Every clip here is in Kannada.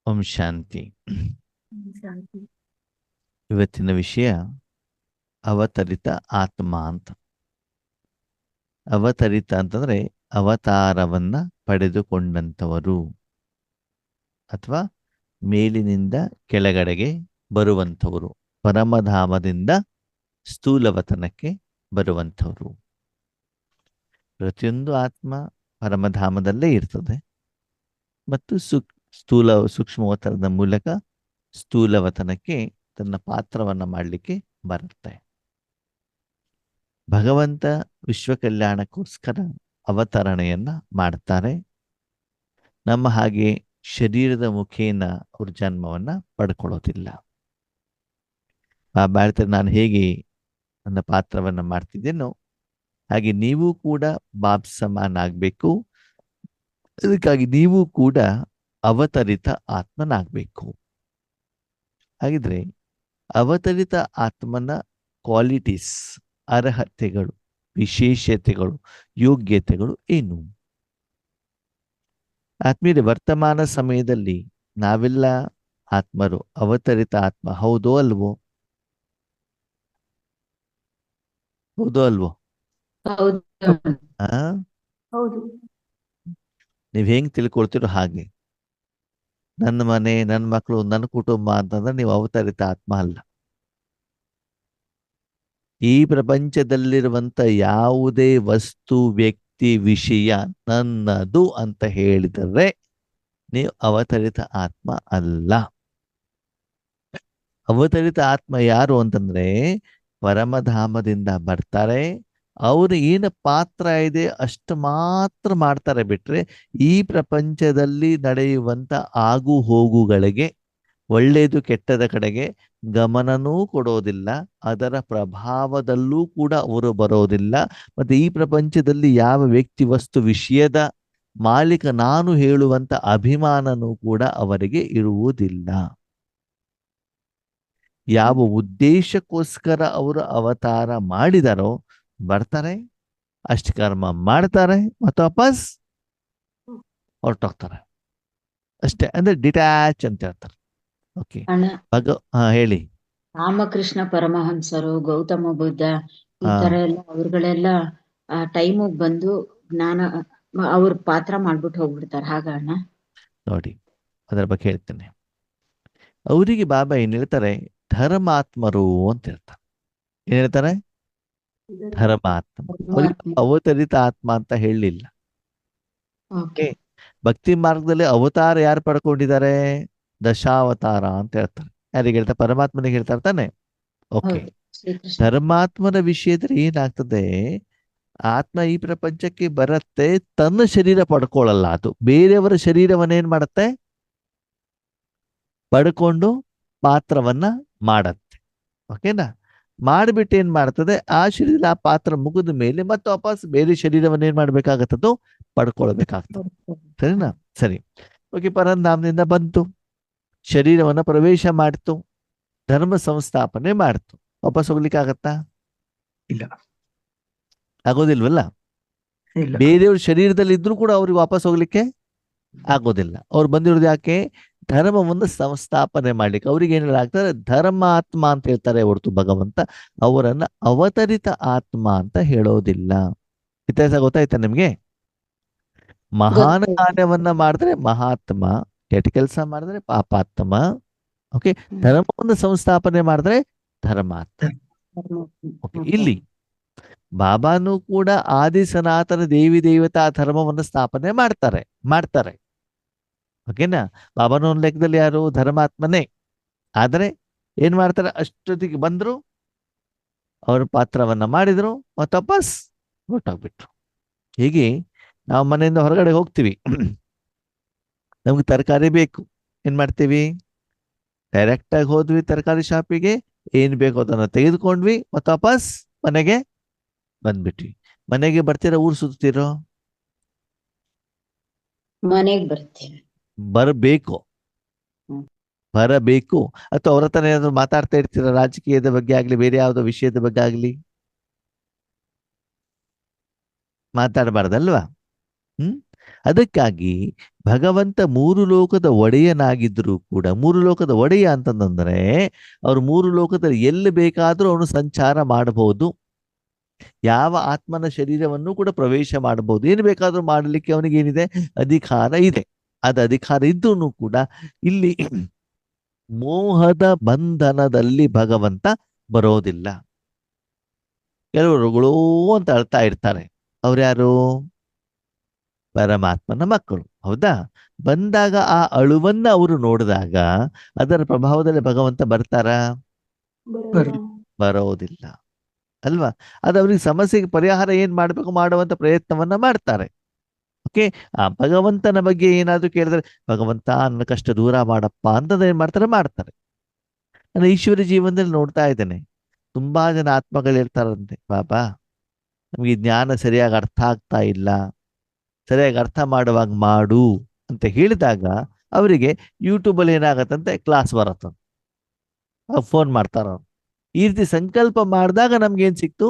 ಓಂ ಶಾಂತಿ. ಶಾಂತಿ. ಇವತ್ತಿನ ವಿಷಯ ಅವತರಿತ ಆತ್ಮ ಅಂತ. ಅವತರಿತ ಅಂತಂದ್ರೆ ಅವತಾರವನ್ನ ಪಡೆದುಕೊಂಡಂಥವರು ಅಥವಾ ಮೇಲಿನಿಂದ ಕೆಳಗಡೆಗೆ ಬರುವಂಥವರು, ಪರಮಧಾಮದಿಂದ ಸ್ಥೂಲವತನಕ್ಕೆ ಬರುವಂಥವರು. ಪ್ರತಿಯೊಂದು ಆತ್ಮ ಪರಮಧಾಮದಲ್ಲೇ ಇರ್ತದೆ ಮತ್ತು ಸೂಕ್ಷ್ಮವತನದ ಮೂಲಕ ಸ್ಥೂಲವತನಕ್ಕೆ ತನ್ನ ಪಾತ್ರವನ್ನ ಮಾಡಲಿಕ್ಕೆ ಬರುತ್ತೆ. ಭಗವಂತ ವಿಶ್ವ ಕಲ್ಯಾಣಕ್ಕೋಸ್ಕರ ಅವತರಣೆಯನ್ನ ಮಾಡ್ತಾರೆ. ನಮ್ಮ ಹಾಗೆ ಶರೀರದ ಮುಖೇನ ಅವ್ರ ಜನ್ಮವನ್ನ ಪಡ್ಕೊಳ್ಳೋದಿಲ್ಲ. ಬಾಬಾ ಹೇಳ್ತಾರೆ, ನಾನು ಹೇಗೆ ನನ್ನ ಪಾತ್ರವನ್ನ ಮಾಡ್ತಿದ್ದೇನೋ ಹಾಗೆ ನೀವು ಕೂಡ ಬಾಬ್ ಸಮಾನ ಆಗ್ಬೇಕು. ಅದಕ್ಕಾಗಿ ನೀವು ಕೂಡ ಅವತರಿತ ಆತ್ಮನಾಗಬೇಕು. ಹಾಗಿದ್ರೆ ಅವತರಿತ ಆತ್ಮನ ಕ್ವಾಲಿಟೀಸ್, ಅರ್ಹತೆಗಳು, ವಿಶೇಷತೆಗಳು, ಯೋಗ್ಯತೆಗಳು ಏನು? ಆತ್ಮೀಯರೇ, ವರ್ತಮಾನ ಸಮಯದಲ್ಲಿ ನಾವೆಲ್ಲ ಆತ್ಮರು ಅವತರಿತ ಆತ್ಮ. ಹೌದೋ ಅಲ್ವೋ? ಹೌದೋ ಅಲ್ವೋ? ಹೌದು. ನೀವ್ ಹೆಂಗ್ ತಿಳ್ಕೊಳ್ತಿರೋ ಹಾಗೆ. ನನ್ನ ಮನೆ, ನನ್ನ ಮಕ್ಕಳು, ನನ್ನ ಕುಟುಂಬ ಅಂತಂದ್ರೆ ನೀವು ಅವತರಿತ ಆತ್ಮ ಅಲ್ಲ. ಈ ಪ್ರಪಂಚದಲ್ಲಿರುವಂತ ಯಾವುದೇ ವಸ್ತು, ವ್ಯಕ್ತಿ, ವಿಷಯ ನನ್ನದು ಅಂತ ಹೇಳಿದರೆ ನೀವು ಅವತರಿತ ಆತ್ಮ ಅಲ್ಲ. ಅವತರಿತ ಆತ್ಮ ಯಾರು ಅಂತಂದ್ರೆ ಪರಮಧಾಮದಿಂದ ಬರ್ತಾರೆ. ಅವರು ಏನು ಪಾತ್ರ ಇದೆ ಅಷ್ಟು ಮಾತ್ರ ಮಾಡ್ತಾರೆ ಬಿಟ್ರೆ ಈ ಪ್ರಪಂಚದಲ್ಲಿ ನಡೆಯುವಂತ ಆಗು ಹೋಗುಗಳಿಗೆ, ಒಳ್ಳೆಯದು ಕೆಟ್ಟದ ಕಡೆಗೆ ಗಮನನೂ ಕೊಡೋದಿಲ್ಲ. ಅದರ ಪ್ರಭಾವದಲ್ಲೂ ಕೂಡ ಅವರು ಬರೋದಿಲ್ಲ. ಮತ್ತೆ ಈ ಪ್ರಪಂಚದಲ್ಲಿ ಯಾವ ವ್ಯಕ್ತಿ, ವಸ್ತು, ವಿಷಯದ ಮಾಲೀಕ ನಾನು ಹೇಳುವಂತ ಅಭಿಮಾನನೂ ಕೂಡ ಅವರಿಗೆ ಇರುವುದಿಲ್ಲ. ಯಾವ ಉದ್ದೇಶಕ್ಕೋಸ್ಕರ ಅವರು ಅವತಾರ ಮಾಡಿದಾರೋ ಬರ್ತಾರೆ, ಅಷ್ಟು ಕರ್ಮ ಮಾಡ್ತಾರೆ, ಮತ್ತು ವಾಪಸ್ ಹೊರಟೋಗ್ತಾರೆ ಅಷ್ಟೇ. ಅಂದ್ರೆ ಡಿಟ್ಯಾಚ್ ಅಂತ ಹೇಳ್ತಾರೆ. ಓಕೆ, ಹೇಳಿ. ರಾಮಕೃಷ್ಣ ಪರಮಹಂಸರು, ಗೌತಮ ಬುದ್ಧ, ಈ ತರ ಎಲ್ಲ ಅವ್ರುಗಳೆಲ್ಲ ಆ ಟೈಮಿಗೆ ಬಂದು ಜ್ಞಾನ ಅವ್ರ ಪಾತ್ರ ಮಾಡ್ಬಿಟ್ಟು ಹೋಗ್ಬಿಡ್ತಾರೆ. ಹಾಗಣ್ಣ ನೋಡಿ, ಅದರ ಬಗ್ಗೆ ಹೇಳ್ತೇನೆ. ಅವರಿಗೆ ಬಾಬಾ ಏನ್ ಹೇಳ್ತಾರೆ? ಧರ್ಮಾತ್ಮರು ಅಂತ ಹೇಳ್ತಾರೆ. ಏನ್ ಹೇಳ್ತಾರೆ? ಧರ್ಮಾತ್ಮ. ಅವರಿಗೆ ಅವತರಿತ ಆತ್ಮ ಅಂತ ಹೇಳಲಿಲ್ಲ. ಓಕೆ, ಭಕ್ತಿ ಮಾರ್ಗದಲ್ಲಿ ಅವತಾರ ಯಾರು ಪಡ್ಕೊಂಡಿದ್ದಾರೆ? ದಶಾವತಾರ ಅಂತ ಹೇಳ್ತಾರೆ. ಯಾರಿಗೆ ಹೇಳ್ತಾರೆ? ಪರಮಾತ್ಮನಿಗೆ ಹೇಳ್ತಾರೆ ತಾನೆ. ಓಕೆ, ಧರ್ಮಾತ್ಮನ ವಿಷಯದಲ್ಲಿ ಏನಾಗ್ತದೆ? ಆತ್ಮ ಈ ಪ್ರಪಂಚಕ್ಕೆ ಬರುತ್ತೆ, ತನ್ನ ಶರೀರ ಪಡ್ಕೊಳ್ಳಲ್ಲ. ಅದು ಬೇರೆಯವರ ಶರೀರವನ್ನೇನ್ ಮಾಡತ್ತೆ? ಪಡ್ಕೊಂಡು ಪಾತ್ರವನ್ನ ಮಾಡತ್ತೆ. ಓಕೆನಾ? ಮಾಡಿಬಿಟ್ಟು ಏನ್ ಮಾಡ್ತದೆ? ಆ ಶರೀರ, ಆ ಪಾತ್ರ ಮುಗಿದ ಮೇಲೆ ಮತ್ತೆ ವಾಪಸ್ ಬೇರೆ ಶರೀರವನ್ನ ಏನ್ ಮಾಡ್ಬೇಕಾಗತ್ತದು? ಪಡ್ಕೊಳ್ಬೇಕಾಗ್ತದೆ. ಸರಿನಾ? ಸರಿ. ಓಕೆ, ಪರಧಾಮದಿಂದ ಬಂತು, ಶರೀರವನ್ನ ಪ್ರವೇಶ ಮಾಡ್ತು, ಧರ್ಮ ಸಂಸ್ಥಾಪನೆ ಮಾಡ್ತು. ವಾಪಸ್ ಹೋಗ್ಲಿಕ್ಕೆ ಆಗತ್ತಾ? ಇಲ್ಲ, ಆಗೋದಿಲ್ವಲ್ಲ. ಬೇರೆಯವ್ರ ಶರೀರದಲ್ಲಿ ಇದ್ರೂ ಕೂಡ ಅವ್ರಿಗೆ ವಾಪಸ್ ಹೋಗ್ಲಿಕ್ಕೆ ಆಗೋದಿಲ್ಲ. ಅವ್ರು ಬಂದಿರೋದು ಯಾಕೆ? ಧರ್ಮವನ್ನು ಸಂಸ್ಥಾಪನೆ ಮಾಡ್ಲಿಕ್ಕೆ. ಅವ್ರಿಗೆ ಏನಾಗ್ತಾರೆ? ಧರ್ಮಾತ್ಮ ಅಂತ ಹೇಳ್ತಾರೆ ಹೊರತು ಭಗವಂತ ಅವರನ್ನ ಅವತರಿತ ಆತ್ಮ ಅಂತ ಹೇಳೋದಿಲ್ಲ. ವ್ಯತ್ಯಾಸ ಗೊತ್ತಾಯ್ತಾ ನಿಮ್ಗೆ? ಮಹಾನ್ ಕಾರ್ಯವನ್ನ ಮಾಡಿದ್ರೆ ಮಹಾತ್ಮ, ಕೆಟ್ಟ ಕೆಲಸ ಮಾಡಿದ್ರೆ ಪಾಪಾತ್ಮ. ಓಕೆ, ಧರ್ಮವನ್ನು ಸಂಸ್ಥಾಪನೆ ಮಾಡಿದ್ರೆ ಧರ್ಮಾತ್ಮ. ಓಕೆ, ಇಲ್ಲಿ ಬಾಬಾನು ಕೂಡ ಆದಿ ಸನಾತನ ದೇವಿ ದೇವತಾ ಧರ್ಮವನ್ನು ಸ್ಥಾಪನೆ ಮಾಡ್ತಾರೆ. ಓಕೆನಾ? ಬಾಬಾನು ಒಂದು ಲೆಕ್ಕದಲ್ಲಿ ಯಾರು? ಧರ್ಮಾತ್ಮನೇ. ಆದರೆ ಏನ್ ಮಾಡ್ತಾರೆ? ಅಷ್ಟೊತ್ತಿಗೆ ಬಂದ್ರು, ಅವ್ರ ಪಾತ್ರವನ್ನ ಮಾಡಿದ್ರು, ಮತ್ತೆ ವಾಪಸ್ ಹೊರಟೋಗ್ಬಿಟ್ರು. ಹೀಗೆ ನಾವು ಮನೆಯಿಂದ ಹೊರಗಡೆ ಹೋಗ್ತೀವಿ, ನಮ್ಗೆ ತರಕಾರಿ ಬೇಕು. ಏನ್ ಮಾಡ್ತೀವಿ? ಡೈರೆಕ್ಟ್ ಆಗಿ ಹೋದ್ವಿ ತರಕಾರಿ ಶಾಪಿಗೆ, ಏನ್ ಬೇಕು ಅದನ್ನ ತೆಗೆದುಕೊಂಡ್ವಿ, ಮತ್ತೆ ವಾಪಸ್ ಮನೆಗೆ ಬಂದ್ಬಿಟ್ವಿ. ಮನೆಗೆ ಬರ್ತೀರಾ? ಊರ್ ಸುತ್ತೀರೋ? ಮನೆಗೆ ಬರ್ತೀವಿ. ಬರಬೇಕು. ಅಥವಾ ಅವ್ರ ಹತ್ರ ಏನಾದ್ರು ಮಾತಾಡ್ತಾ ಇರ್ತೀರ, ರಾಜಕೀಯದ ಬಗ್ಗೆ ಆಗ್ಲಿ, ಬೇರೆ ಯಾವುದೋ ವಿಷಯದ ಬಗ್ಗೆ ಆಗ್ಲಿ? ಮಾತಾಡಬಾರ್ದಲ್ವಾ? ಅದಕ್ಕಾಗಿ ಭಗವಂತ ಮೂರು ಲೋಕದ ಒಡೆಯನಾಗಿದ್ರೂ ಕೂಡ, ಮೂರು ಲೋಕದ ಒಡೆಯ ಅಂತಂದ್ರೆ ಅವ್ರು ಮೂರು ಲೋಕದಲ್ಲಿ ಎಲ್ಲಿ ಬೇಕಾದರೂ ಅವನು ಸಂಚಾರ ಮಾಡಬಹುದು. ಯಾವ ಆತ್ಮನ ಶರೀರವನ್ನು ಕೂಡ ಪ್ರವೇಶ ಮಾಡಬಹುದು. ಏನು ಬೇಕಾದ್ರೂ ಮಾಡಲಿಕ್ಕೆ ಅವನಿಗೆ ಏನಿದೆ, ಅಧಿಕಾರ ಇದೆ. ಅದು ಅಧಿಕಾರ ಇದ್ದೂ ಕೂಡ ಇಲ್ಲಿ ಮೋಹದ ಬಂಧನದಲ್ಲಿ ಭಗವಂತ ಬರೋದಿಲ್ಲ. ಕೆಲವರುಗಳು ಅಂತ ಅಳ್ತಾ ಇರ್ತಾರೆ. ಅವ್ರ್ಯಾರು? ಪರಮಾತ್ಮನ ಮಕ್ಕಳು, ಹೌದಾ? ಬಂದಾಗ ಆ ಅಳುವನ್ನ ಅವರು ನೋಡಿದಾಗ ಅದರ ಪ್ರಭಾವದಲ್ಲಿ ಭಗವಂತ ಬರ್ತಾರಾ? ಬರೋದಿಲ್ಲ ಅಲ್ವಾ? ಅದು ಅವ್ರಿಗೆ ಸಮಸ್ಯೆಗೆ ಪರಿಹಾರ ಏನ್ ಮಾಡ್ಬೇಕು ಮಾಡುವಂತ ಪ್ರಯತ್ನವನ್ನ ಮಾಡ್ತಾರೆ. ಓಕೆ, ಆ ಭಗವಂತನ ಬಗ್ಗೆ ಏನಾದ್ರು ಕೇಳಿದ್ರೆ, ಭಗವಂತ ನನ್ನ ಕಷ್ಟ ದೂರ ಮಾಡಪ್ಪ ಅಂತಂದ ಏನ್ ಮಾಡ್ತಾರೆ. ನಾನು ಈಶ್ವರ ಜೀವನದಲ್ಲಿ ನೋಡ್ತಾ ಇದ್ದೇನೆ, ತುಂಬಾ ಜನ ಆತ್ಮಗಳಿರ್ತಾರಂತೆ, ಬಾಬಾ ನಮ್ಗೆ ಈ ಜ್ಞಾನ ಸರಿಯಾಗಿ ಅರ್ಥ ಆಗ್ತಾ ಇಲ್ಲ, ಸರಿಯಾಗಿ ಅರ್ಥ ಮಾಡುವಾಗ ಮಾಡು ಅಂತ ಹೇಳಿದಾಗ ಅವರಿಗೆ ಯೂಟ್ಯೂಬಲ್ಲಿ ಏನಾಗತ್ತಂತೆ, ಕ್ಲಾಸ್ ಬರತ್ತಂತೆ, ಫೋನ್ ಮಾಡ್ತಾರ. ಈ ರೀತಿ ಸಂಕಲ್ಪ ಮಾಡಿದಾಗ ನಮ್ಗೇನ್ ಸಿಕ್ತು?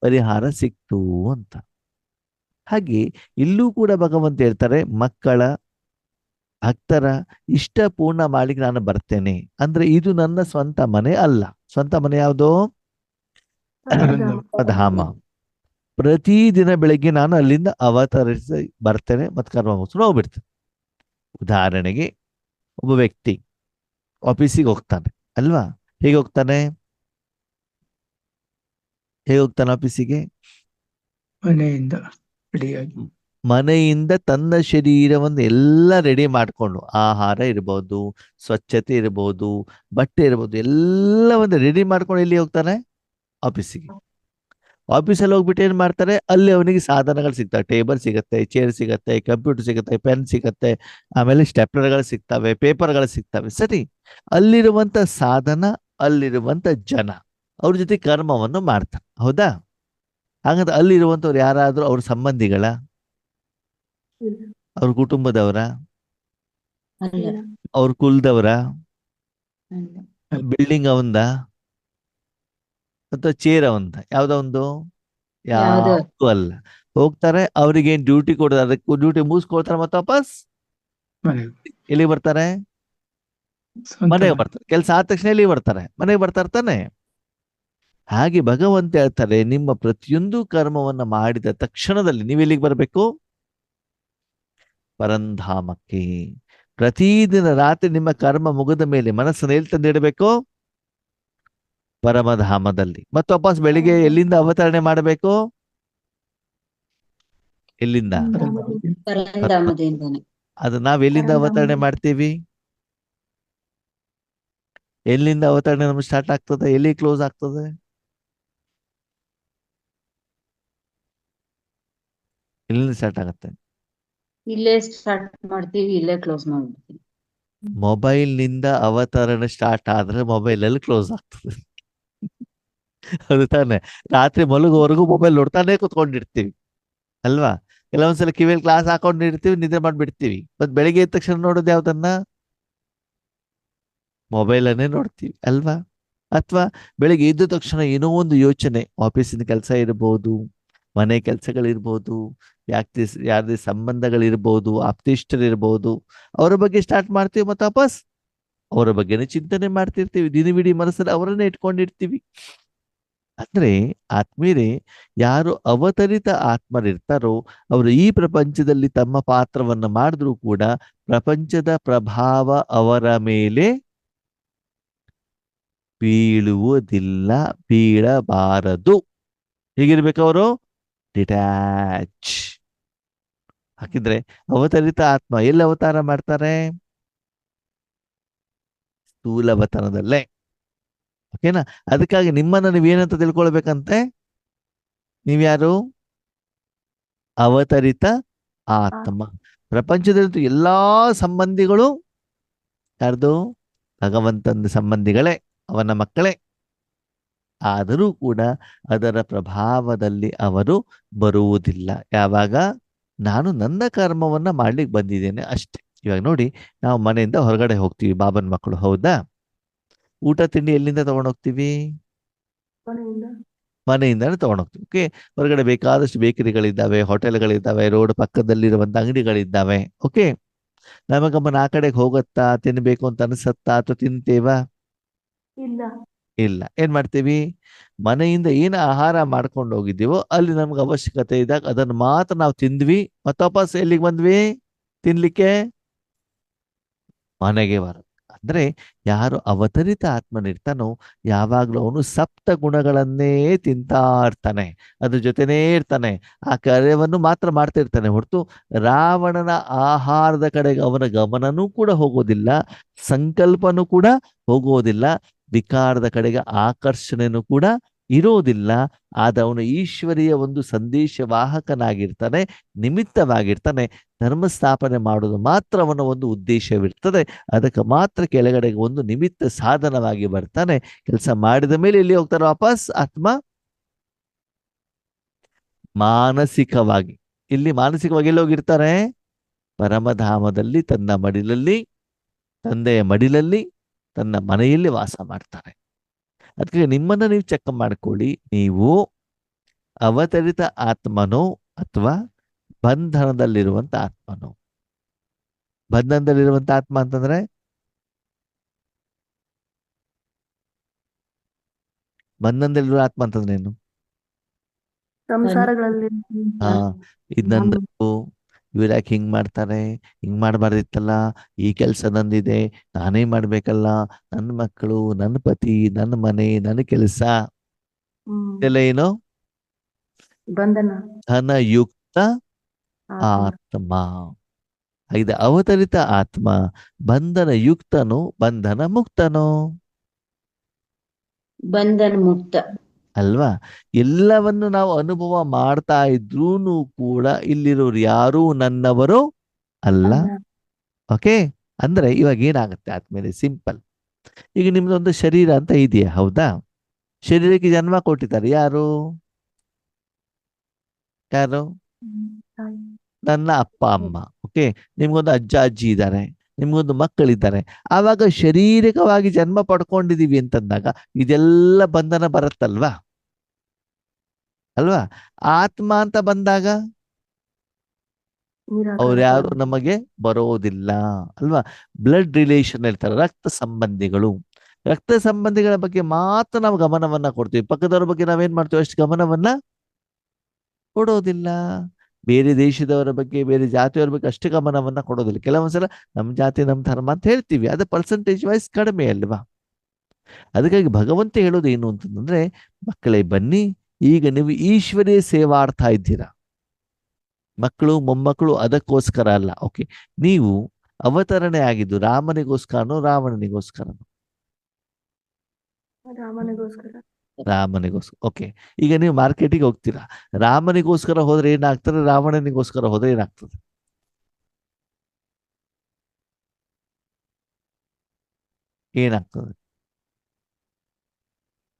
ಪರಿಹಾರ ಸಿಕ್ತು ಅಂತ. ಹಾಗೆ ಇಲ್ಲೂ ಕೂಡ ಭಗವಂತ ಹೇಳ್ತಾರೆ, ಮಕ್ಕಳ ಭಕ್ತರ ಇಷ್ಟ ಪೂರ್ಣ ಮಾಡ್ಲಿಕ್ಕೆ ನಾನು ಬರ್ತೇನೆ. ಅಂದ್ರೆ ಇದು ನನ್ನ ಸ್ವಂತ ಮನೆ ಅಲ್ಲ. ಸ್ವಂತ ಮನೆ ಯಾವುದೋ? ಧಾಮ. ಪ್ರತಿದಿನ ಬೆಳಗ್ಗೆ ನಾನು ಅಲ್ಲಿಂದ ಅವತರಿಸಿ ಬರ್ತೇನೆ ಮತ್ತು ಕರ್ಮ ಮುಗಿಸ್ಕೊಂಡು ಹೋಗ್ಬಿಡ್ತೇನೆ. ಉದಾಹರಣೆಗೆ ಒಬ್ಬ ವ್ಯಕ್ತಿ ಆಫೀಸಿಗೆ ಹೋಗ್ತಾನೆ ಅಲ್ವಾ? ಹೇಗೆ ಹೋಗ್ತಾನೆ ಆಫೀಸಿಗೆ? ಮನೆಯಿಂದ ತನ್ನ ಶರೀರವನ್ನು ಎಲ್ಲ ರೆಡಿ ಮಾಡಿಕೊಂಡು, ಆಹಾರ ಇರ್ಬೋದು, ಸ್ವಚ್ಛತೆ ಇರ್ಬೋದು, ಬಟ್ಟೆ ಇರ್ಬೋದು, ಎಲ್ಲವನ್ನು ರೆಡಿ ಮಾಡ್ಕೊಂಡು ಎಲ್ಲಿ ಹೋಗ್ತಾನೆ? ಆಫೀಸಿಗೆ. ಆಫೀಸಲ್ಲಿ ಹೋಗ್ಬಿಟ್ಟು ಏನ್ ಮಾಡ್ತಾರೆ? ಅಲ್ಲಿ ಅವನಿಗೆ ಸಾಧನಗಳು ಸಿಗ್ತವೆ. ಟೇಬಲ್ ಸಿಗುತ್ತೆ, ಚೇರ್ ಸಿಗುತ್ತೆ, ಕಂಪ್ಯೂಟರ್ ಸಿಗುತ್ತೆ, ಪೆನ್ ಸಿಗುತ್ತೆ, ಆಮೇಲೆ ಸ್ಟೆಪ್ಲರ್ಗಳು ಸಿಗ್ತವೆ, ಪೇಪರ್ಗಳು ಸಿಗ್ತವೆ. ಸರಿ, ಅಲ್ಲಿರುವಂತ ಸಾಧನ, ಅಲ್ಲಿರುವಂತ ಜನ ಅವ್ರ ಜೊತೆ ಕರ್ಮವನ್ನು ಮಾಡ್ತಾರೆ, ಹೌದಾ? ಹಾಗಂದ್ರೆ ಅಲ್ಲಿರುವಂತವ್ರು ಯಾರಾದ್ರೂ ಅವ್ರ ಸಂಬಂಧಿಗಳ, ಅವ್ರ ಕುಟುಂಬದವರ, ಅವ್ರ ಕುಲದವರ, ಬಿಲ್ಡಿಂಗ್ ಅವಂದ ಅಥವಾ ಚೇರ್ ಅವಂದ? ಯಾವ್ದೋ ಒಂದು? ಯಾವ್ದು ಅಲ್ಲ. ಹೋಗ್ತಾರೆ, ಅವ್ರಿಗೇನ್ ಡ್ಯೂಟಿ ಕೊಡ್ತಾರೆ, ಅದಕ್ಕೆ ಡ್ಯೂಟಿ ಮುಗಿಸ್ಕೊಳ್ತಾರೆ, ಮತ್ತೆ ವಾಪಸ್ ಎಲ್ಲಿ ಬರ್ತಾರೆ? ಮನೆಗೆ ಬರ್ತಾರೆ. ಕೆಲಸ ಆದ ತಕ್ಷಣ ಎಲ್ಲಿ ಬರ್ತಾರೆ? ಮನೆಗೆ ಬರ್ತಾರೆ ತಾನೆ. ಹಾಗೆ ಭಗವಂತ ಹೇಳ್ತಾರೆ, ನಿಮ್ಮ ಪ್ರತಿಯೊಂದು ಕರ್ಮವನ್ನ ಮಾಡಿದ ತಕ್ಷಣದಲ್ಲಿ ನೀವೆಲ್ಲಿಗೆ ಬರಬೇಕು? ಪರಂಧಾಮಕ್ಕೆ. ಪ್ರತಿದಿನ ರಾತ್ರಿ ನಿಮ್ಮ ಕರ್ಮ ಮುಗಿದ ಮೇಲೆ ಮನಸ್ಸನ್ನು ಎಲ್ಲಿ ತಂದಿಡಬೇಕು? ಪರಮಧಾಮದಲ್ಲಿ. ಮತ್ತೆ ವಾಪಸ್ ಬೆಳಿಗ್ಗೆ ಎಲ್ಲಿಂದ ಅವತರಣೆ ಮಾಡಬೇಕು? ಎಲ್ಲಿಂದ? ಅದು ನಾವ್ ಎಲ್ಲಿಂದ ಅವತರಣೆ ಮಾಡ್ತೀವಿ? ಎಲ್ಲಿಂದ ಅವತರಣೆ ನಮ್ಗೆ ಸ್ಟಾರ್ಟ್ ಆಗ್ತದೆ, ಎಲ್ಲಿ ಕ್ಲೋಸ್ ಆಗ್ತದೆ? ಎಲ್ಲಿಂದ ಸ್ಟಾರ್ಟ್ ಆಗುತ್ತೆ? ಇಲ್ಲೇ ಸ್ಟಾರ್ಟ್ ಮಾಡ್ತೀವಿ, ಇಲ್ಲೇ ಕ್ಲೋಸ್ ಮಾಡ್ಬಿಡ್ತೀವಿ. ಮೊಬೈಲ್ ನಿಂದ ಅವತರಣೆ ಸ್ಟಾರ್ಟ್ ಆದ್ರೆ ಮೊಬೈಲ್ ಅಲ್ಲಿ ಕ್ಲೋಸ್ ಆಗ್ತದೆ. ಅದು ತಾನೆ. ರಾತ್ರಿ ಮಲಗುವವರೆಗೂ ಮೊಬೈಲ್ ನೋಡ್ತಾನೆ ಕುತ್ಕೊಂಡಿರ್ತೀವಿ ಅಲ್ವಾ? ಕೆಲವೊಂದ್ಸಲ ಕಿವಿಯಲ್ಲಿ ಕ್ಲಾಸ್ ಹಾಕೊಂಡಿರ್ತೀವಿ, ನಿದ್ದೆ ಮಾಡ್ಬಿಡ್ತೀವಿ. ಮತ್ ಬೆಳಿಗ್ಗೆ ಎದ್ದ ತಕ್ಷಣ ನೋಡೋದು ಯಾವ್ದನ್ನ? ಮೊಬೈಲ್ ಅನ್ನೇ ನೋಡ್ತೀವಿ ಅಲ್ವಾ? ಅಥವಾ ಬೆಳಿಗ್ಗೆ ಎದ್ದ ತಕ್ಷಣ ಏನೋ ಒಂದು ಯೋಚನೆ, ಆಫೀಸಿನ ಕೆಲಸ ಇರ್ಬೋದು, ಮನೆ ಕೆಲಸಗಳಿರ್ಬೋದು, ಯಾರದೇ ಸಂಬಂಧಗಳಿರ್ಬೋದು, ಆಪ್ತೇಷ್ಟರಿರ್ಬೋದು, ಅವರ ಬಗ್ಗೆ ಸ್ಟಾರ್ಟ್ ಮಾಡ್ತೀವಿ, ಮತ್ತೆ ವಾಪಸ್ ಅವರ ಬಗ್ಗೆನೇ ಚಿಂತನೆ ಮಾಡ್ತಿರ್ತೀವಿ. ದಿನವಿಡೀ ಮನಸ್ಸಲ್ಲಿ ಅವರನ್ನೇ ಇಟ್ಕೊಂಡಿರ್ತೀವಿ. ಅಂದ್ರೆ ಆತ್ಮೀಯರೇ, ಯಾರು ಅವತರಿತ ಆತ್ಮರಿರ್ತಾರೋ ಅವರು ಈ ಪ್ರಪಂಚದಲ್ಲಿ ತಮ್ಮ ಪಾತ್ರವನ್ನ ಮಾಡಿದ್ರೂ ಕೂಡ ಪ್ರಪಂಚದ ಪ್ರಭಾವ ಅವರ ಮೇಲೆ ಬೀಳುವುದಿಲ್ಲ, ಬೀಳಬಾರದು. ಹೇಗಿರ್ಬೇಕು ಅವರು? ಡಿಟ್ಯಾಚ್. ಹಾಕಿದ್ರೆ ಅವತರಿತ ಆತ್ಮ ಎಲ್ಲಿ ಅವತಾರ ಮಾಡ್ತಾರೆ? ಸ್ಥೂಲವತನದಲ್ಲೇ. ಓಕೆನಾ? ಅದಕ್ಕಾಗಿ ನಿಮ್ಮನ್ನ ನೀವೇನಂತ ತಿಳ್ಕೊಳ್ಬೇಕಂತೆ? ನೀವ್ಯಾರು? ಅವತರಿತ ಆತ್ಮ. ಪ್ರಪಂಚದಲ್ಲಿ ಎಲ್ಲಾ ಸಂಬಂಧಿಗಳು ಯಾರ್ದು? ಭಗವಂತನ ಸಂಬಂಧಿಗಳೇ, ಅವನ ಮಕ್ಕಳೇ. ಆದರೂ ಕೂಡ ಅದರ ಪ್ರಭಾವದಲ್ಲಿ ಅವರು ಬರುವುದಿಲ್ಲ. ಯಾವಾಗ? ನಾನು ನನ್ನ ಕರ್ಮವನ್ನ ಮಾಡ್ಲಿಕ್ಕೆ ಬಂದಿದ್ದೇನೆ ಅಷ್ಟೇ. ಇವಾಗ ನೋಡಿ, ನಾವು ಮನೆಯಿಂದ ಹೊರಗಡೆ ಹೋಗ್ತೀವಿ, ಬಾಬನ್ ಮಕ್ಕಳು, ಹೌದಾ? ಊಟ ತಿಂಡಿ ಎಲ್ಲಿಂದ ತಗೊಂಡೋಗ್ತೀವಿ? ಮನೆಯಿಂದಾನೆ ತಗೊಂಡೋಗ್ತೀವಿ. ಓಕೆ, ಹೊರಗಡೆ ಬೇಕಾದಷ್ಟು ಬೇಕರಿಗಳಿದ್ದಾವೆ, ಹೋಟೆಲ್ಗಳಿದ್ದಾವೆ, ರೋಡ್ ಪಕ್ಕದಲ್ಲಿರುವಂತ ಅಂಗಡಿಗಳಿದ್ದಾವೆ. ಓಕೆ, ನಮಗಮ್ಮನ ಆ ಕಡೆಗೆ ಹೋಗತ್ತಾ, ತಿನ್ಬೇಕು ಅಂತ ಅನ್ಸತ್ತಾ ಅಥವಾ ತಿಂತೇವಾ? ಇಲ್ಲ. ಇಲ್ಲ. ಏನ್ ಮಾಡ್ತೀವಿ? ಮನೆಯಿಂದ ಏನು ಆಹಾರ ಮಾಡ್ಕೊಂಡು ಹೋಗಿದ್ದೀವೋ ಅಲ್ಲಿ ನಮ್ಗೆ ಅವಶ್ಯಕತೆ ಇದ್ದಾಗ ಅದನ್ನು ಮಾತ್ರ ನಾವು ತಿಂದ್ವಿ, ಮತ್ತೆ ವಾಪಸ್ ಎಲ್ಲಿಗೆ ಬಂದ್ವಿ ತಿನ್ಲಿಕ್ಕೆ? ಮನೆಗೆ ಬರೋದು. ಅಂದ್ರೆ ಯಾರು ಅವತರಿತ ಆತ್ಮನಿರ್ತಾನೋ ಯಾವಾಗ್ಲೂ ಅವನು ಸಪ್ತ ಗುಣಗಳನ್ನೇ ತಿಂತಾ ಇರ್ತಾನೆ, ಅದ್ರ ಜೊತೆನೇ ಇರ್ತಾನೆ, ಆ ಕಾರ್ಯವನ್ನು ಮಾತ್ರ ಮಾಡ್ತಾ ಇರ್ತಾನೆ ಹೊರತು ರಾವಣನ ಆಹಾರದ ಕಡೆಗೆ ಅವನ ಗಮನನೂ ಕೂಡ ಹೋಗೋದಿಲ್ಲ, ಸಂಕಲ್ಪನೂ ಕೂಡ ಹೋಗೋದಿಲ್ಲ, ವಿಕಾರದ ಕಡೆಗೆ ಆಕರ್ಷಣೆನೂ ಕೂಡ ಇರೋದಿಲ್ಲ. ಆದ ಅವನು ಈಶ್ವರಿಯ ಒಂದು ಸಂದೇಶವಾಹಕನಾಗಿರ್ತಾನೆ, ನಿಮಿತ್ತವಾಗಿರ್ತಾನೆ. ಧರ್ಮ ಸ್ಥಾಪನೆ ಮಾಡೋದು ಮಾತ್ರ ಅವನ ಒಂದು ಉದ್ದೇಶವಿರ್ತದೆ. ಅದಕ್ಕೆ ಮಾತ್ರ ಕೆಳಗಡೆಗೆ ಒಂದು ನಿಮಿತ್ತ ಸಾಧನವಾಗಿ ಬರ್ತಾನೆ. ಕೆಲಸ ಮಾಡಿದ ಮೇಲೆ ಎಲ್ಲಿ ಹೋಗ್ತಾರೆ ವಾಪಸ್ ಆತ್ಮ? ಮಾನಸಿಕವಾಗಿ. ಇಲ್ಲಿ ಮಾನಸಿಕವಾಗಿ ಎಲ್ಲಿ ಹೋಗಿರ್ತಾರೆ? ಪರಮಧಾಮದಲ್ಲಿ, ತನ್ನ ಮಡಿಲಲ್ಲಿ, ತಂದೆಯ ಮಡಿಲಲ್ಲಿ, ತನ್ನ ಮನೆಯಲ್ಲಿ ವಾಸ ಮಾಡ್ತಾರೆ. ಅದಕ್ಕೆ ನಿಮ್ಮನ್ನ ನೀವು ಚೆಕ್ ಮಾಡ್ಕೊಳ್ಳಿ, ನೀವು ಅವತರಿತ ಆತ್ಮನೋ ಅಥವಾ ಬಂಧನದಲ್ಲಿರುವಂತ ಆತ್ಮನೋ? ಬಂಧನದಲ್ಲಿರುವಂತ ಆತ್ಮ ಅಂತಂದ್ರೆ ಬಂಧನದಲ್ಲಿರುವ ಆತ್ಮ ಅಂತಂದ್ರೆ ಏನು? ಸಂಸಾರಗಳಲ್ಲಿ ಹಾ, ಇದ್ ನಂದು, ಇವ್ರು ಯಾಕೆ ಹಿಂಗ್ ಮಾಡ್ತಾರೆ, ಹಿಂಗ್ ಮಾಡ್ಬಾರ್ದಿತ್ತಲ್ಲ, ಈ ಕೆಲ್ಸ ನಂದಿದೆ, ನಾನೇ ಮಾಡ್ಬೇಕಲ್ಲ, ನನ್ನ ಮಕ್ಕಳು, ನನ್ನ ಪತಿ, ನನ್ನ ಮನೆ, ನನ್ನ ಕೆಲಸ, ಇದೆಲ್ಲ ಏನು? ಬಂಧನ. ಧನಯುಕ್ತ ಆತ್ಮ. ಇದು ಅವತರಿತ ಆತ್ಮ ಬಂಧನ ಯುಕ್ತನೋ ಬಂಧನ ಮುಕ್ತನೋ? ಬಂಧನ ಮುಕ್ತ ಅಲ್ವಾ? ಎಲ್ಲವನ್ನು ನಾವು ಅನುಭವ ಮಾಡ್ತಾ ಇದ್ರೂನು ಕೂಡ ಇಲ್ಲಿರೋರು ಯಾರೂ ನನ್ನವರು ಅಲ್ಲ. ಓಕೆ, ಅಂದ್ರೆ ಇವಾಗ ಏನಾಗುತ್ತೆ ಆದ್ಮೇಲೆ? ಸಿಂಪಲ್. ಈಗ ನಿಮ್ದೊಂದು ಶರೀರ ಅಂತ ಇದೆಯಾ? ಹೌದಾ? ಶರೀರಕ್ಕೆ ಜನ್ಮ ಕೊಟ್ಟಿದ್ದಾರೆ ಯಾರು? ಯಾರು? ನನ್ನ ಅಪ್ಪ ಅಮ್ಮ. ಓಕೆ, ನಿಮ್ಗೊಂದು ಅಜ್ಜ ಅಜ್ಜಿ ಇದ್ದಾರೆ, ನಿಮ್ಗೊಂದು ಮಕ್ಕಳಿದ್ದಾರೆ. ಆವಾಗ ಶಾರೀರಿಕವಾಗಿ ಜನ್ಮ ಪಡ್ಕೊಂಡಿದೀವಿ ಅಂತಂದಾಗ ಇದೆಲ್ಲ ಬಂಧನ ಬರುತ್ತಲ್ವಾ? ಅಲ್ವಾ? ಆತ್ಮ ಅಂತ ಬಂದಾಗ ಅವ್ರು ಯಾರು ನಮಗೆ ಬರೋದಿಲ್ಲ ಅಲ್ವಾ? ಬ್ಲಡ್ ರಿಲೇಷನ್ ಇರ್ತಾರೆ, ರಕ್ತ ಸಂಬಂಧಿಗಳು. ರಕ್ತ ಸಂಬಂಧಿಗಳ ಬಗ್ಗೆ ಮಾತ್ರ ನಾವು ಗಮನವನ್ನ ಕೊಡ್ತೀವಿ, ಪಕ್ಕದವ್ರ ಬಗ್ಗೆ ನಾವೇನ್ ಮಾಡ್ತೀವಿ ಅಷ್ಟು ಗಮನವನ್ನ ಕೊಡೋದಿಲ್ಲ. ಬೇರೆ ದೇಶದವರ ಬಗ್ಗೆ, ಬೇರೆ ಜಾತಿಯವರ ಬಗ್ಗೆ ಅಷ್ಟು ಗಮನವನ್ನ ಕೊಡೋದಿಲ್ಲ. ಕೆಲವೊಂದ್ಸಲ ನಮ್ಮ ಜಾತಿ ನಮ್ಮ ಧರ್ಮ ಅಂತ ಹೇಳ್ತೀವಿ, ಅದು ಪರ್ಸೆಂಟೇಜ್ ವೈಸ್ ಕಡಿಮೆ ಅಲ್ವಾ? ಅದಕ್ಕಾಗಿ ಭಗವಂತ ಹೇಳೋದು ಏನು ಅಂತಂದ್ರೆ, ಮಕ್ಕಳೇ ಬನ್ನಿ, ಈಗ ನೀವು ಈಶ್ವರೀಯ ಸೇವಾರ್ಥ ಇದ್ದೀರಾ. ಮಕ್ಕಳು ಮೊಮ್ಮಕ್ಕಳು ಅದಕ್ಕೋಸ್ಕರ ಅಲ್ಲ. ಓಕೆ, ನೀವು ಅವತರಣೆ ಆಗಿದ್ದು ರಾಮನಿಗೋಸ್ಕರನೋ ರಾವಣನಿಗೋಸ್ಕರನೋ? ರಾಮನಿಗೋಸ್ಕರ. ಓಕೆ, ಈಗ ನೀವು ಮಾರ್ಕೆಟಿಗೆ ಹೋಗ್ತೀರಾ, ರಾಮನಿಗೋಸ್ಕರ ಹೋದ್ರೆ ಏನಾಗ್ತದೆ, ರಾವಣನಿಗೋಸ್ಕರ ಹೋದ್ರೆ ಏನಾಗ್ತದೆ? ಏನಾಗ್ತದೆ?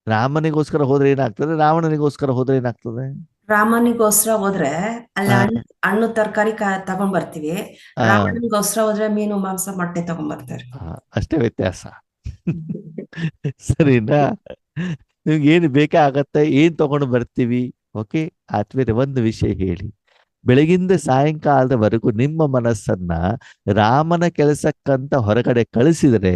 ರಾಮನಿಗೋಸ್ಕರ ಹೋದ್ರೆ ಏನಾಗ್ತದೆ, ರಾವಣನಿಗೋಸ್ಕರ ಹೋದ್ರೆ ಏನಾಗ್ತದೆ? ರಾಮನಿಗೋಸ್ಕರ ಹೋದ್ರೆ ಅಲ್ಲಿ ಹಣ್ಣು ತರಕಾರಿ ತಗೊಂಡ್ ಬರ್ತೀವಿ, ರಾವಣನಿಗೋಸ್ಕರ ಹೋದ್ರೆ ಮೀನು ಮಾಂಸ ಮೊಟ್ಟೆ ತಗೊಂಡ್ ಬರ್ತಾರೆ. ಅಷ್ಟೇ ವ್ಯತ್ಯಾಸ. ಸರಿನಾ? ನಿಮ್ಗೆ ಏನು ಬೇಕಾಗತ್ತೆ, ಏನ್ ತಗೊಂಡು ಬರ್ತೀವಿ? ಓಕೆ, ಆದ್ಮೇಲೆ ಒಂದು ವಿಷಯ ಹೇಳಿ, ಬೆಳಗಿಂದ ಸಾಯಂಕಾಲದವರೆಗೂ ನಿಮ್ಮ ಮನಸ್ಸನ್ನ ರಾಮನ ಕೆಲಸಕ್ಕಂತ ಹೊರಗಡೆ ಕಳಿಸಿದರೆ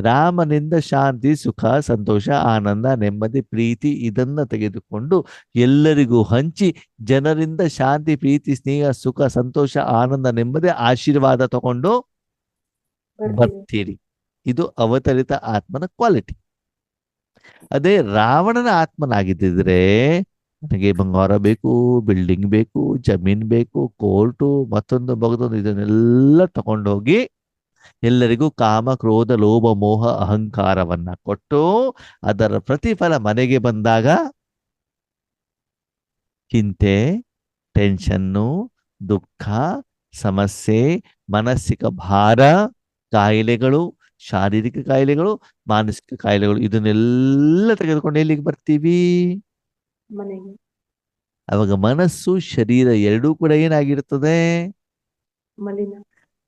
ರಾಮನಿಂದ ಶಾಂತಿ, ಸುಖ, ಸಂತೋಷ, ಆನಂದ, ನೆಮ್ಮದಿ, ಪ್ರೀತಿ ಇದನ್ನ ತೆಗೆದುಕೊಂಡು ಎಲ್ಲರಿಗೂ ಹಂಚಿ ಜನರಿಂದ ಶಾಂತಿ, ಪ್ರೀತಿ, ಸ್ನೇಹ, ಸುಖ, ಸಂತೋಷ, ಆನಂದ, ನೆಮ್ಮದಿ, ಆಶೀರ್ವಾದ ತಗೊಂಡು ಬರ್ತೀರಿ. ಇದು ಅವತರಿತ ಆತ್ಮನ ಕ್ವಾಲಿಟಿ. ಅದೇ ರಾವಣನ ಆತ್ಮನಾಗಿದ್ದಿದ್ರೆ ನನಗೆ ಬಂಗಾರ ಬೇಕು, ಬಿಲ್ಡಿಂಗ್ ಬೇಕು, ಜಮೀನ್ ಬೇಕು, ಕೋರ್ಟು, ಮತ್ತೊಂದು ಮಗದೊಂದು, ಇದನ್ನೆಲ್ಲ ತಗೊಂಡೋಗಿ ಎಲ್ಲರಿಗೂ ಕಾಮ, ಕ್ರೋಧ, ಲೋಭ, ಮೋಹ, ಅಹಂಕಾರವನ್ನ ಕೊಟ್ಟು ಅದರ ಪ್ರತಿಫಲ ಮನೆಗೆ ಬಂದಾಗ ಚಿಂತೆ, ಟೆನ್ಷನ್ನು, ದುಃಖ, ಸಮಸ್ಯೆ, ಮಾನಸಿಕ ಭಾರ, ಕಾಯಿಲೆಗಳು, ಶಾರೀರಿಕ ಕಾಯಿಲೆಗಳು, ಮಾನಸಿಕ ಕಾಯಿಲೆಗಳು, ಇದನ್ನೆಲ್ಲ ತೆಗೆದುಕೊಂಡು ಎಲ್ಲಿಗೆ ಬರ್ತೀವಿ? ಮನೆಗೆ. ಅವಾಗ ಮನಸ್ಸು, ಶರೀರ ಎರಡೂ ಕೂಡ ಏನಾಗಿರ್ತದೆ? ಮಲಿನ,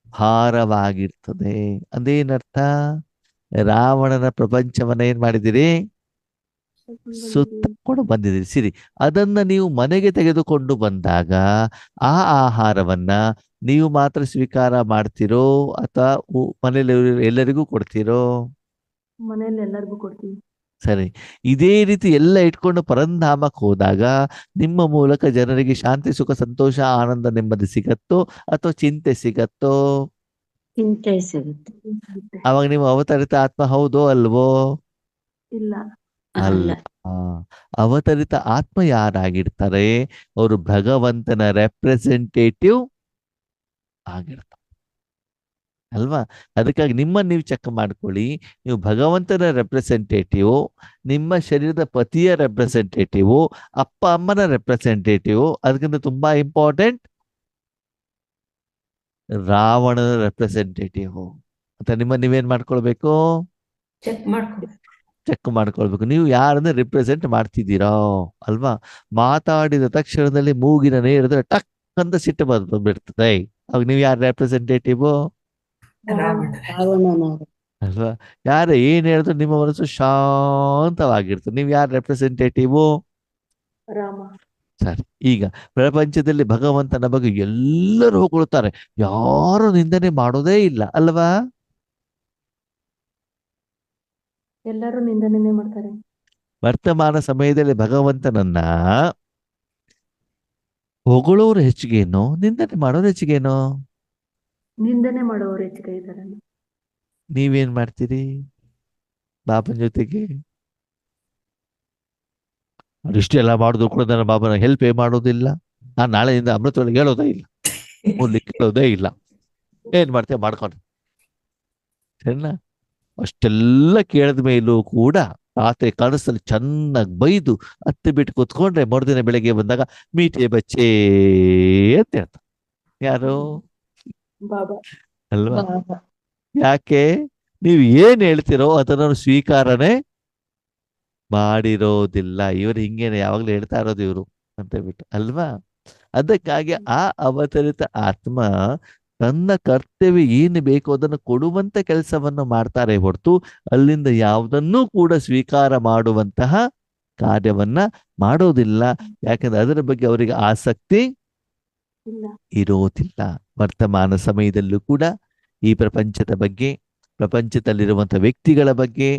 ಭಾರವಾಗಿರ್ತದೆ. ಅದೇನರ್ಥ? ರಾವಣನ ಪ್ರಪಂಚವನ್ನ ಏನ್ ಮಾಡಿದಿರಿ? ಸುತ್ತಕೊಂಡು ಬಂದಿದ್ದೀರಿ. ಸಿರಿ, ಅದನ್ನ ನೀವು ಮನೆಗೆ ತೆಗೆದುಕೊಂಡು ಬಂದಾಗ ಆ ಆಹಾರವನ್ನ ನೀವು ಮಾತ್ರ ಸ್ವೀಕಾರ ಮಾಡ್ತೀರೋ ಅಥವಾ ಮನೇಲಿ ಎಲ್ಲರಿಗೂ ಕೊಡ್ತೀರೋ? ಮನೇಲಿ ಎಲ್ಲರಿಗೂ ಕೊಡ್ತೀವಿ. ಸರಿ, ಇದೇ ರೀತಿ ಎಲ್ಲ ಇಟ್ಕೊಂಡು ಪರಂಧಾಮಕ್ಕೆ ಹೋದಾಗ ನಿಮ್ಮ ಮೂಲಕ ಜನರಿಗೆ ಶಾಂತಿ, ಸುಖ, ಸಂತೋಷ, ಆನಂದ, ನೆಮ್ಮದಿ ಸಿಗತ್ತೋ ಅಥವಾ ಚಿಂತೆ ಸಿಗತ್ತೋ? ಚಿಂತೆ ಸಿಗುತ್ತೆ. ಅವಾಗ ನೀವು ಅವತರಿತ ಆತ್ಮ ಹೌದೋ ಅಲ್ವೋ? ಇಲ್ಲ. ಅಲ್ಲ. ಅವತರಿತ ಆತ್ಮ ಯಾರಾಗಿರ್ತಾರೆ? ಅವರು ಭಗವಂತನ ರೆಪ್ರೆಸೆಂಟೇಟಿವ್ ಆಗಿರ್ತಾರೆ ಅಲ್ವಾ? ಅದಕ್ಕಾಗಿ ನಿಮ್ಮನ್ನು ನೀವು ಚೆಕ್ ಮಾಡ್ಕೊಳ್ಳಿ. ನೀವು ಭಗವಂತನ ರೆಪ್ರೆಸೆಂಟೇಟಿವ್, ನಿಮ್ಮ ಶರೀರದ ಪತಿಯ ರೆಪ್ರೆಸೆಂಟೇಟಿವ್, ಅಪ್ಪ ಅಮ್ಮನ ರೆಪ್ರೆಸೆಂಟೇಟಿವ್, ಅದಕ್ಕಿಂತ ತುಂಬಾ ಇಂಪಾರ್ಟೆಂಟ್ ರಾವಣನ ರೆಪ್ರೆಸೆಂಟೇಟಿವ್ ಅಂತ ನೀವೇನ್ ಮಾಡ್ಕೊಳ್ಬೇಕು? ಚೆಕ್ ಮಾಡ್ಕೊಳ್ಬೇಕು. ನೀವು ಯಾರನ್ನ ರಿಪ್ರೆಸೆಂಟ್ ಮಾಡ್ತಿದ್ದೀರಾ ಅಲ್ವಾ? ಮಾತಾಡಿದ ತಕ್ಷಣದಲ್ಲಿ ಮೂಗಿನ ನೇರಿದ್ರೆ ಟಕ್ ಅಂತ ಸಿಟ್ಟು ಬಂದ್ಬಿಡ್ತದೆ. ಅವಾಗ ನೀವು ಯಾರ ರೆಪ್ರೆಸೆಂಟೇಟಿವ್ ಅಲ್ವಾ? ಯಾರ ಏನ್ ಹೇಳಿದ್ರು ನಿಮ್ಮ ಮನಸ್ಸು ಶಾಂತವಾಗಿರ್ತದೆ. ನೀವು ಯಾರ ರೆಪ್ರೆಸೆಂಟೇಟಿವ್? ರಾಮ. ಸರಿ, ಈಗ ಪ್ರಪಂಚದಲ್ಲಿ ಭಗವಂತನ ಬಗ್ಗೆ ಎಲ್ಲರೂ ಹೊಗಳುತ್ತಾರೆ, ಯಾರು ನಿಂದನೆ ಮಾಡೋದೇ ಇಲ್ಲ ಅಲ್ವಾ? ಎಲ್ಲರೂ ನಿಂದನೆ ಮಾಡ್ತಾರೆ. ವರ್ತಮಾನ ಸಮಯದಲ್ಲಿ ಭಗವಂತನನ್ನ ಹೊಗಳೋರು ಹೆಚ್ಚಿಗೇನೋ, ನಿಂದನೆ ಮಾಡೋರು ಹೆಚ್ಚಿಗೇನೋ? ನಿಂದನೆ ಮಾಡೋರು ಹೆಚ್ಚಿಗೆ ಇದ್ದಾರೆ. ನೀವೇನ್ ಮಾಡ್ತೀರಿ ಬಾಬನ ಜೊತೆಗೆ? ಇಷ್ಟೆಲ್ಲ ಮಾಡುದು ಕೂಡ ನನ್ನ ಬಾಬನ ಹೆಲ್ಪ್ ಮಾಡೋದಿಲ್ಲ. ನಾನು ನಾಳೆಯಿಂದ ಅಮೃತೊಳಗೆ ಹೇಳೋದೇ ಇಲ್ಲ, ಓದ್ಲಿಕ್ಕೆ ಹೇಳೋದೇ ಇಲ್ಲ. ಏನ್ ಮಾಡ್ತೇವೆ ಮಾಡ್ಕೊಂಡು ಸರಿನಾ? ಅಷ್ಟೆಲ್ಲ ಕೇಳಿದ ಮೇಲೂ ಕೂಡ ರಾತ್ರಿ ಕನಸಲ್ಲಿ ಚೆನ್ನಾಗಿ ಬೈದು ಹತ್ತು ಬಿಟ್ಟು ಕೂತ್ಕೊಂಡ್ರೆ ಮರುದಿನ ಬೆಳಗ್ಗೆ ಬಂದಾಗ ಮೀಟೆ ಬಚ್ಚೇ ಅಂತ ಹೇಳ್ತಾರೆ. ಯಾರು? ಬಾಬಾ. ಅಲ್ವಾ? ಯಾಕೆ? ನೀವು ಏನ್ ಹೇಳ್ತಿರೋ ಅದನ್ನು ಸ್ವೀಕಾರನೆ ಮಾಡಿರೋದಿಲ್ಲ. ಇವರು ಹಿಂಗೇನೆ ಯಾವಾಗ್ಲೂ ಹೇಳ್ತಾ ಇರೋದು ಇವರು ಅಂತ ಬಿಟ್ಟು ಅಲ್ವಾ? ಅದಕ್ಕಾಗಿ ಆ ಅವತರಿತ ಆತ್ಮ ತನ್ನ ಕರ್ತವ್ಯ ಏನು ಬೇಕು ಅದನ್ನು ಕೊಡುವಂತ ಕೆಲಸವನ್ನು ಮಾಡ್ತಾರೆ ಹೊರತು ಅಲ್ಲಿಂದ ಯಾವುದನ್ನೂ ಕೂಡ ಸ್ವೀಕಾರ ಮಾಡುವಂತಹ ಕಾರ್ಯವನ್ನ ಮಾಡೋದಿಲ್ಲ. ಯಾಕಂದ್ರೆ ಅದರ ಬಗ್ಗೆ ಅವರಿಗೆ ಆಸಕ್ತಿ ಇರೋದಿಲ್ಲ. ವರ್ತಮಾನ ಸಮಯದಲ್ಲೂ ಕೂಡ ಈ ಪ್ರಪಂಚದ ಬಗ್ಗೆ, ಪ್ರಪಂಚದಲ್ಲಿರುವಂಥ ವ್ಯಕ್ತಿಗಳ ಬಗ್ಗೆ,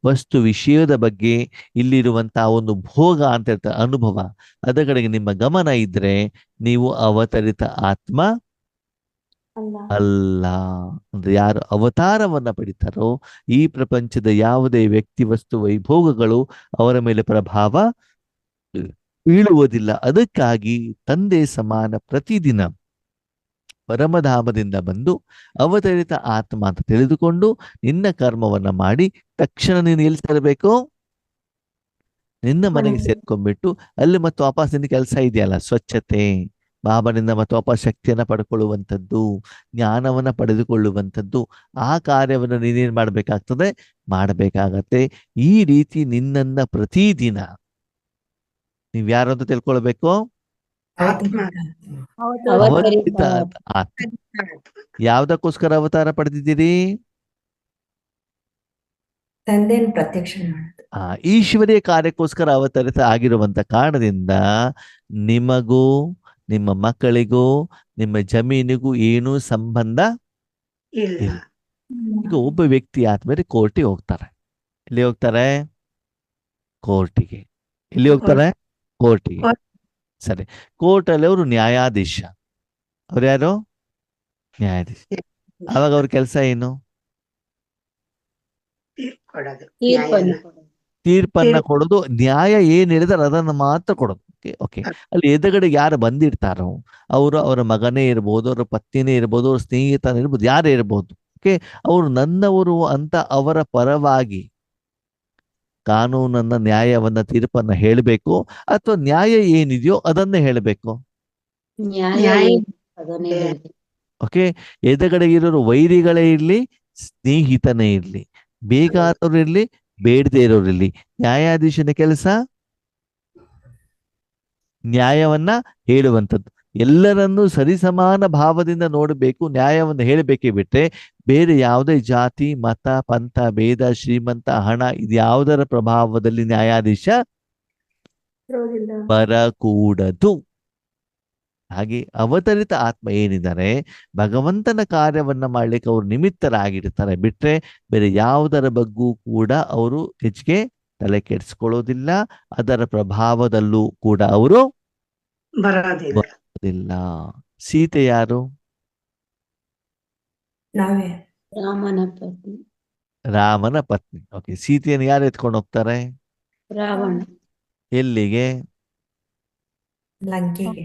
ವಸ್ತು ವಿಷಯದ ಬಗ್ಗೆ, ಇಲ್ಲಿರುವಂತಹ ಒಂದು ಭೋಗ ಅಂತ ಹೇಳ್ತಾರೆ ಅನುಭವ, ಅದರ ಕಡೆಗೆ ನಿಮ್ಮ ಗಮನ ಇದ್ರೆ ನೀವು ಅವತರಿತ ಆತ್ಮ ಅಲ್ಲ. ಅಂದ್ರೆ ಯಾರು ಅವತಾರವನ್ನ ಪಡಿತಾರೋ ಈ ಪ್ರಪಂಚದ ಯಾವುದೇ ವ್ಯಕ್ತಿ, ವಸ್ತು, ವೈಭೋಗಗಳು ಅವರ ಮೇಲೆ ಪ್ರಭಾವ ಬೀಳುವುದಿಲ್ಲ. ಅದಕ್ಕಾಗಿ ತಂದೆ ಸಮಾನ ಪ್ರತಿದಿನ ಪರಮಧಾಮದಿಂದ ಬಂದು ಅವತರಿತ ಆತ್ಮ ಅಂತ ತಿಳಿದುಕೊಂಡು ನಿನ್ನ ಕರ್ಮವನ್ನ ಮಾಡಿ ತಕ್ಷಣ ನೀನು ಎಲ್ಲಿ ಸೇರಬೇಕು? ನಿನ್ನ ಮನೆಗೆ ಸೇರ್ಕೊಂಡ್ಬಿಟ್ಟು ಅಲ್ಲಿ ಮತ್ತು ವಾಪಸ್ ನಿನ್ನ ಕೆಲಸ ಇದೆಯಲ್ಲ, ಸ್ವಚ್ಛತೆ, ಬಾಬನಿಂದ ಮತ್ತು ವಾಪಸ್ ಶಕ್ತಿಯನ್ನ ಪಡ್ಕೊಳ್ಳುವಂಥದ್ದು, ಜ್ಞಾನವನ್ನ ಪಡೆದುಕೊಳ್ಳುವಂಥದ್ದು, ಆ ಕಾರ್ಯವನ್ನು ನೀನೇನ್ ಮಾಡಬೇಕಾಗತ್ತೆ. ಈ ರೀತಿ ನಿನ್ನನ್ನ ಪ್ರತಿದಿನ ನೀವ್ ಯಾರು ಅಂತ ತಿಳ್ಕೊಳ್ಬೇಕು? ಅವತರಿತ ಆತ್ಮ. ಯಾವ್ದಕ್ಕೋಸ್ಕರ ಅವತಾರ ಪಡೆದಿದ್ದೀರಿ? ತಂದೆಯನ್ನು ಪ್ರತ್ಯಕ್ಷ ಈಶ್ವರೀಯ ಕಾರ್ಯಕ್ಕೋಸ್ಕರ ಅವತರಿತ ಆಗಿರುವಂತ ಕಾರಣದಿಂದ ನಿಮಗೂ ನಿಮ್ಮ ಮಕ್ಕಳಿಗೂ ನಿಮ್ಮ ಜಮೀನಿಗೂ ಏನೂ ಸಂಬಂಧ ಇಲ್ಲ. ಈಗ ಒಬ್ಬ ವ್ಯಕ್ತಿ ಆದ್ಮೇಲೆ ಕೋರ್ಟಿಗೆ ಹೋಗ್ತಾರೆ. ಎಲ್ಲಿ ಹೋಗ್ತಾರೆ? ಕೋರ್ಟಿಗೆ. ಎಲ್ಲಿ ಹೋಗ್ತಾರೆ? ಕೋರ್ಟಿಗೆ. ಸರಿ, ಕೋರ್ಟಲ್ಲಿ ಅವರು ನ್ಯಾಯಾಧೀಶ. ಅವ್ರು ಯಾರು? ನ್ಯಾಯಾಧೀಶ. ಅವಾಗ ಅವ್ರ ಕೆಲಸ ಏನು? ತೀರ್ಪನ್ನ ಕೊಡೋದು. ನ್ಯಾಯ ಏನ್ ಹೇಳಿದಾರೆ ಅದನ್ನ ಮಾತ್ರ ಕೊಡೋದು. ಓಕೆ, ಅಲ್ಲಿ ಎದುರುಗಡೆ ಯಾರು ಬಂದಿರ್ತಾರೋ ಅವರು ಅವರ ಮಗನೇ ಇರ್ಬೋದು, ಅವರ ಪತ್ನಿನೇ ಇರ್ಬೋದು, ಅವ್ರ ಸ್ನೇಹಿತನೇ ಇರ್ಬೋದು, ಯಾರೇ ಇರ್ಬೋದು. ಓಕೆ, ಅವರು ನನ್ನವರು ಅಂತ ಅವರ ಪರವಾಗಿ ಕಾನೂನನ್ನ, ನ್ಯಾಯವನ್ನ, ತೀರ್ಪನ್ನ ಹೇಳಬೇಕು ಅಥವಾ ನ್ಯಾಯ ಏನಿದೆಯೋ ಅದನ್ನೇ ಹೇಳಬೇಕು. ಓಕೆ, ಎದುರುಗಡೆ ಇರೋರು ವೈರಿಗಳೇ ಇರ್ಲಿ, ಸ್ನೇಹಿತನೇ ಇರ್ಲಿ, ಬೇಕಾದವ್ರು ಇರ್ಲಿ, ಬೇಡದೇ ಇರೋರು ಇರ್ಲಿ, ನ್ಯಾಯಾಧೀಶನ ಕೆಲಸ ನ್ಯಾಯವನ್ನ ಹೇಳುವಂಥದ್ದು. ಎಲ್ಲರನ್ನೂ ಸರಿಸಮಾನ ಭಾವದಿಂದ ನೋಡಬೇಕು, ನ್ಯಾಯವನ್ನು ಹೇಳಬೇಕೇ ಬಿಟ್ರೆ ಬೇರೆ ಯಾವುದೇ ಜಾತಿ, ಮತ, ಪಂಥ, ಭೇದ, ಶ್ರೀಮಂತ, ಹಣ ಇದ್ಯಾವುದರ ಪ್ರಭಾವದಲ್ಲಿ ನ್ಯಾಯಾಧೀಶ ಬರೋದಿಲ್ಲ. ಬರಕೂಡದು. ಹಾಗೆ ಅವತರಿತ ಆತ್ಮ ಏನಿದ್ದಾರೆ ಭಗವಂತನ ಕಾರ್ಯವನ್ನ ಮಾಡ್ಲಿಕ್ಕೆ ಅವರು ನಿಮಿತ್ತರಾಗಿರ್ತಾರೆ, ಬಿಟ್ರೆ ಬೇರೆ ಯಾವುದರ ಬಗ್ಗೂ ಕೂಡ ಅವರು ಹೆಚ್ಚಿಗೆ ತಲೆ ಕೆಡಿಸ್ಕೊಳ್ಳೋದಿಲ್ಲ. ಅದರ ಪ್ರಭಾವದಲ್ಲೂ ಕೂಡ ಅವರು ಬರೋದಿಲ್ಲ. ಸೀತೆ ಯಾರು? ನಾವೇ. ರಾಮನ ಪತ್ನಿ. ರಾಮನ ಪತ್ನಿ. ಓಕೆ, ಸೀತೆಯನ್ನು ಯಾರು ಎತ್ಕೊಂಡು ಹೋಗ್ತಾರೆ? ರಾವಣ. ಎಲ್ಲಿಗೆ? ಲಂಕೆಗೆ.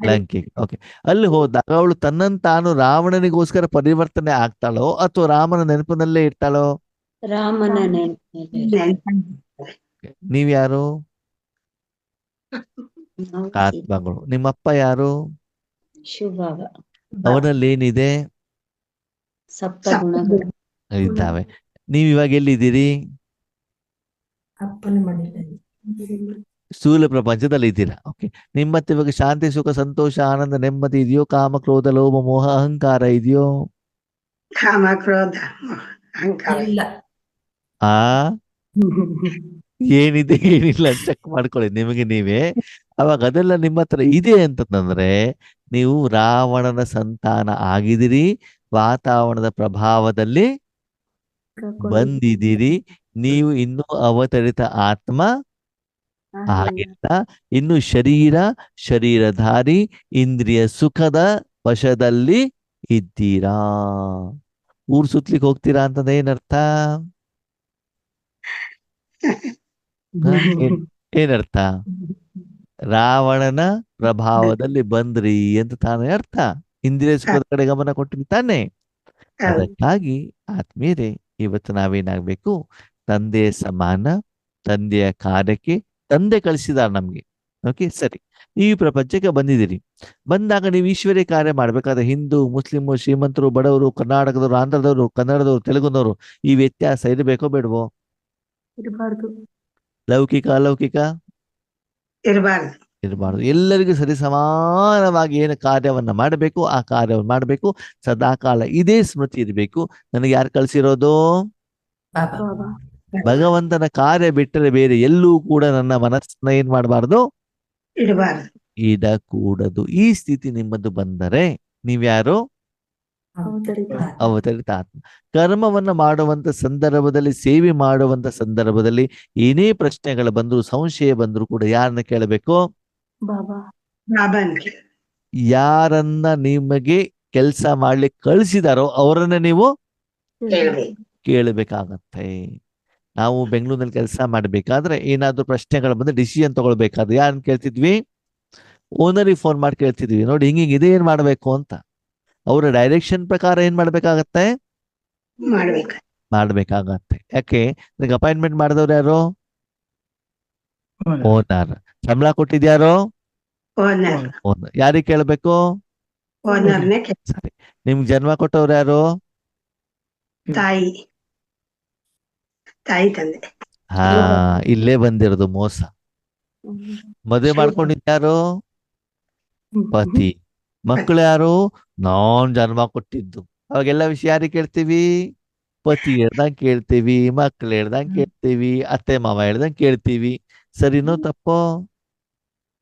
ಲಂಕೆಗೆ. ಓಕೆ, ಅಲ್ಲಿ ಹೋದಾಗ ಅವಳು ತನ್ನನ್ನು ತಾನು ರಾವಣನಿಗೋಸ್ಕರ ಪರಿವರ್ತನೆ ಆಗ್ತಾಳೋ ಅಥವಾ ರಾಮನ ನೆನಪಿನಲ್ಲೇ ಇರ್ತಾಳೋ? ರಾಮನ ನೆನಪಿನಲ್ಲಿ. ನೀವ್ಯಾರು? ನಾವು ಆತ್ಮಗಳು. ನಿಮ್ಮಪ್ಪ ಯಾರು? ಶುಭಾವ. ಅವನಲ್ಲಿ ಏನಿದೆ? ಸಪ್ತ ಗುಣಗಳು ಇದ್ದಾವೆ. ನೀವ್ ಇವಾಗ ಎಲ್ಲಿದ್ದೀರಿ? ಅಪ್ಪನ ಮನೆಯಲ್ಲಿ. ಸ್ಥೂಲ ಪ್ರಪಂಚದಲ್ಲಿ ಇದ್ದೀರಾ. ಓಕೆ, ನಿಮ್ಮತ್ತೆ ಇವಾಗ ಶಾಂತಿ, ಸುಖ, ಸಂತೋಷ, ಆನಂದ, ನೆಮ್ಮದಿ ಇದೆಯೋ? ಕಾಮ, ಕ್ರೋಧ, ಲೋಭ, ಮೋಹ, ಅಹಂಕಾರ ಇದೆಯೋ? ಕಾಮ ಕ್ರೋಧ ಅಹಂಕಾರ ಇಲ್ಲ. ಆ ಏನಿದೆ ಏನಿಲ್ಲ ಚೆಕ್ ಮಾಡ್ಕೊಳ್ಳಿ ನಿಮಗೆ ನೀವೇ. ಅವಾಗ ಅದೆಲ್ಲ ನಿಮ್ಮ ಹತ್ರ ಇದೆ ಅಂತಂದ್ರೆ ನೀವು ರಾವಣನ ಸಂತಾನ ಆಗಿದಿರಿ, ವಾತಾವರಣದ ಪ್ರಭಾವದಲ್ಲಿ ಬಂದಿದ್ದೀರಿ. ನೀವು ಇನ್ನೂ ಅವತರಿತ ಆತ್ಮ ಆಗಿಲ್ಲ. ಇನ್ನು ಶರೀರಧಾರಿ, ಇಂದ್ರಿಯ ಸುಖದ ವಶದಲ್ಲಿ ಇದ್ದೀರಾ. ಊರ್ ಸುತ್ಲಿಕ್ಕೆ ಹೋಗ್ತೀರಾ ಅಂತಂದ್ರೆ ಏನರ್ಥ? ಏನರ್ಥ? ರಾವಣನ ಪ್ರಭಾವದಲ್ಲಿ ಬಂದ್ರಿ ಅಂತ ತಾನೇ ಅರ್ಥ. ಇಂದ್ರಿಯ ಸುಖದ ಕಡೆ ಗಮನ ಕೊಟ್ಟಿರಿ ತಾನೆ. ಅದಕ್ಕಾಗಿ ಆತ್ಮೀಯರೇ, ಇವತ್ತು ನಾವೇನಾಗ್ಬೇಕು? ತಂದೆಯ ಸಮಾನ, ತಂದೆಯ ಕಾರ್ಯಕ್ಕೆ ತಂದೆ ಕಳಿಸಿದಾರ ನಮ್ಗೆ. ಓಕೆ, ಸರಿ. ಈ ಪ್ರಪಂಚಕ್ಕೆ ಬಂದಿದ್ದೀರಿ. ಬಂದಾಗ ನೀವು ಈಶ್ವರ್ಯ ಕಾರ್ಯ ಮಾಡ್ಬೇಕಾದ್ರೆ ಹಿಂದೂ, ಮುಸ್ಲಿಮು, ಶ್ರೀಮಂತರು, ಬಡವರು, ಕರ್ನಾಟಕದವರು, ಆಂಧ್ರದವರು, ಕನ್ನಡದವರು, ತೆಲುಗುನವರು, ಈ ವ್ಯತ್ಯಾಸ ಇರಬೇಕೋ ಬೇಡವೋ? ಇರಬಾರ್ದು. ಲೌಕಿಕ ಅಲೌಕಿಕ ಇರಬಾರ್ದು. ಎಲ್ಲರಿಗೂ ಸರಿ ಸಮಾನವಾಗಿ ಏನು ಕಾರ್ಯವನ್ನ ಮಾಡಬೇಕು ಆ ಕಾರ್ಯವನ್ನು ಮಾಡಬೇಕು. ಸದಾಕಾಲ ಇದೇ ಸ್ಮೃತಿ ಇರಬೇಕು. ನನಗೆ ಯಾರು ಕಳಿಸಿರೋದು? ಬಾಬಾ. ಬಾಬಾ. ಭಗವಂತನ ಕಾರ್ಯ ಬಿಟ್ಟರೆ ಬೇರೆ ಎಲ್ಲೂ ಕೂಡ ನನ್ನ ಮನಸ್ಸನ್ನ ಏನ್ ಮಾಡಬಾರ್ದು, ಇಡಕೂಡದು. ಈ ಸ್ಥಿತಿ ನಿಮ್ಮದು ಬಂದರೆ ನೀವ್ಯಾರು? ಅವತರಿತ ಆತ್ಮ. ಕರ್ಮವನ್ನ ಮಾಡುವಂತ ಸಂದರ್ಭದಲ್ಲಿ, ಸೇವೆ ಮಾಡುವಂತ ಸಂದರ್ಭದಲ್ಲಿ ಏನೇ ಪ್ರಶ್ನೆಗಳು ಬಂದ್ರು, ಸಂಶಯ ಬಂದ್ರು ಕೂಡ ಯಾರನ್ನ ಕೇಳಬೇಕು? ಬಾಬಾ. ಯಾರನ್ನ ನಿಮಗೆ ಕೆಲಸ ಮಾಡ್ಲಿಕ್ಕೆ ಕಳಿಸಿದಾರೋ ಅವರನ್ನ ನೀವು ಕೇಳಬೇಕಾಗತ್ತೆ. ನಾವು ಬೆಂಗಳೂರಿನಲ್ಲಿ ಕೆಲಸ ಮಾಡ್ಬೇಕಾದ್ರೆ ಏನಾದ್ರು ಪ್ರಶ್ನೆಗಳು ಬಂದ್ರೆ, ಡಿಸಿಷನ್ ತಗೊಳ್ಬೇಕಾದ್ರೆ ಯಾರನ್ನ ಕೇಳ್ತಿದ್ವಿ? ಓನರಿಗೆ ಫೋನ್ ಮಾಡಿ ಕೇಳ್ತಿದ್ವಿ, ನೋಡಿ ಹಿಂಗಿಂಗ್ ಇದೇ ಏನ್ ಮಾಡ್ಬೇಕು ಅಂತ. ಅವರ ಡೈರೆಕ್ಷನ್ ಪ್ರಕಾರ ಏನ್ ಮಾಡ್ಬೇಕಾಗತ್ತೆ? ಮಾಡ್ಬೇಕಾಗತ್ತೆ. ಯಾಕೆ? ನಿಮಗೆ ಅಪಾಯಿಂಟ್ಮೆಂಟ್ ಮಾಡಿದವ್ರು ಯಾರು? ಓನರ್. ಸಂಬಳ ಕೊಟ್ಟಿದ್ಯಾರೋ? ಓನರ್. ಯಾರಿಗೆ ಕೇಳ್ಬೇಕು? ಸರಿ. ನಿಮ್ಗೆ ಜನ್ಮ ಕೊಟ್ಟವ್ರು ಯಾರು? ತಾಯಿ ತಂದೆ. ಹಾ, ಇಲ್ಲೇ ಬಂದಿರೋದು ಮೋಸ. ಮದುವೆ ಮಾಡ್ಕೊಂಡಿದ್ಯಾರು? ಪತಿ. ಮಕ್ಕಳು ಯಾರು? ನಾನ್ ಜನ್ಮ ಕೊಟ್ಟಿದ್ದು. ಅವಾಗೆಲ್ಲ ವಿಷಯ ಯಾರಿಗೆ ಕೇಳ್ತೀವಿ? ಪತಿ ಹೇಳ್ದಂಗ್ ಕೇಳ್ತೀವಿ, ಮಕ್ಳು ಹೇಳ್ದಂಗ್ ಕೇಳ್ತೀವಿ, ಅತ್ತೆ ಮಾವ ಹೇಳ್ದಂಗ್ ಕೇಳ್ತೀವಿ. ಸರಿನೋ ತಪ್ಪೋ?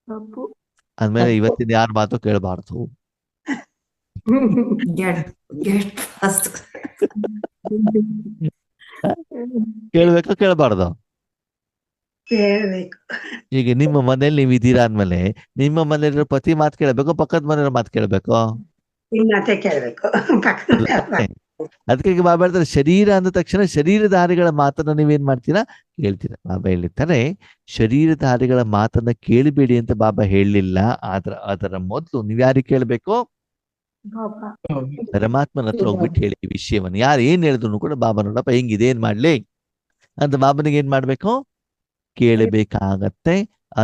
ತಪ್ಪು. ಅಂದ್ಮೇಲೆ ಇವತ್ತಿನ ಯಾರ ಮಾತು ಕೇಳಬಾರ್ದು. ಕೇಳ್ಬೇಕೋ ಕೇಳಬಾರ್ದು? ಈಗ ನಿಮ್ಮ ಮನೇಲಿ ನೀವು ಇದ್ದೀರಾ ಅಂದ್ಮೇಲೆ ನಿಮ್ಮ ಮನೇಲಿರೋ ಪತಿ ಮಾತು ಕೇಳಬೇಕು, ಪಕ್ಕದ ಮನೆಯವ್ರ ಮಾತು ಕೇಳಬೇಕು? ಅದಕ್ಕೆ ಬಾಬಾ ಹೇಳ್ತಾರೆ, ಶರೀರ ಅಂದ ತಕ್ಷಣ ಶರೀರಧಾರಿಗಳ ಮಾತನ್ನ ನೀವೇನ್ ಮಾಡ್ತೀರಾ? ಕೇಳ್ತೀರಾ. ಬಾಬಾ ಹೇಳಿರ್ತಾರೆ, ಶರೀರಧಾರಿಗಳ ಮಾತನ್ನ ಕೇಳಬೇಡಿ ಅಂತ ಬಾಬಾ ಹೇಳಲಿಲ್ಲ. ಅದರ ಮೊದಲು ನೀವ್ ಯಾರಿಗೆ ಕೇಳ್ಬೇಕು? ಪರಮಾತ್ಮನ ಹತ್ರ ಹೋಗ್ಬಿಟ್ಟು ಹೇಳಿ ಈ ವಿಷಯವನ್ನು. ಯಾರು ಏನ್ ಹೇಳಿದ್ರು ಕೂಡ ಬಾಬಾ ನೋಡಪ್ಪ ಹೆಂಗಿದೆ, ಏನ್ ಮಾಡ್ಲಿ ಅಂತ ಬಾಬನಿಗೆ ಏನ್ ಮಾಡ್ಬೇಕು? ಕೇಳಬೇಕಾಗತ್ತೆ.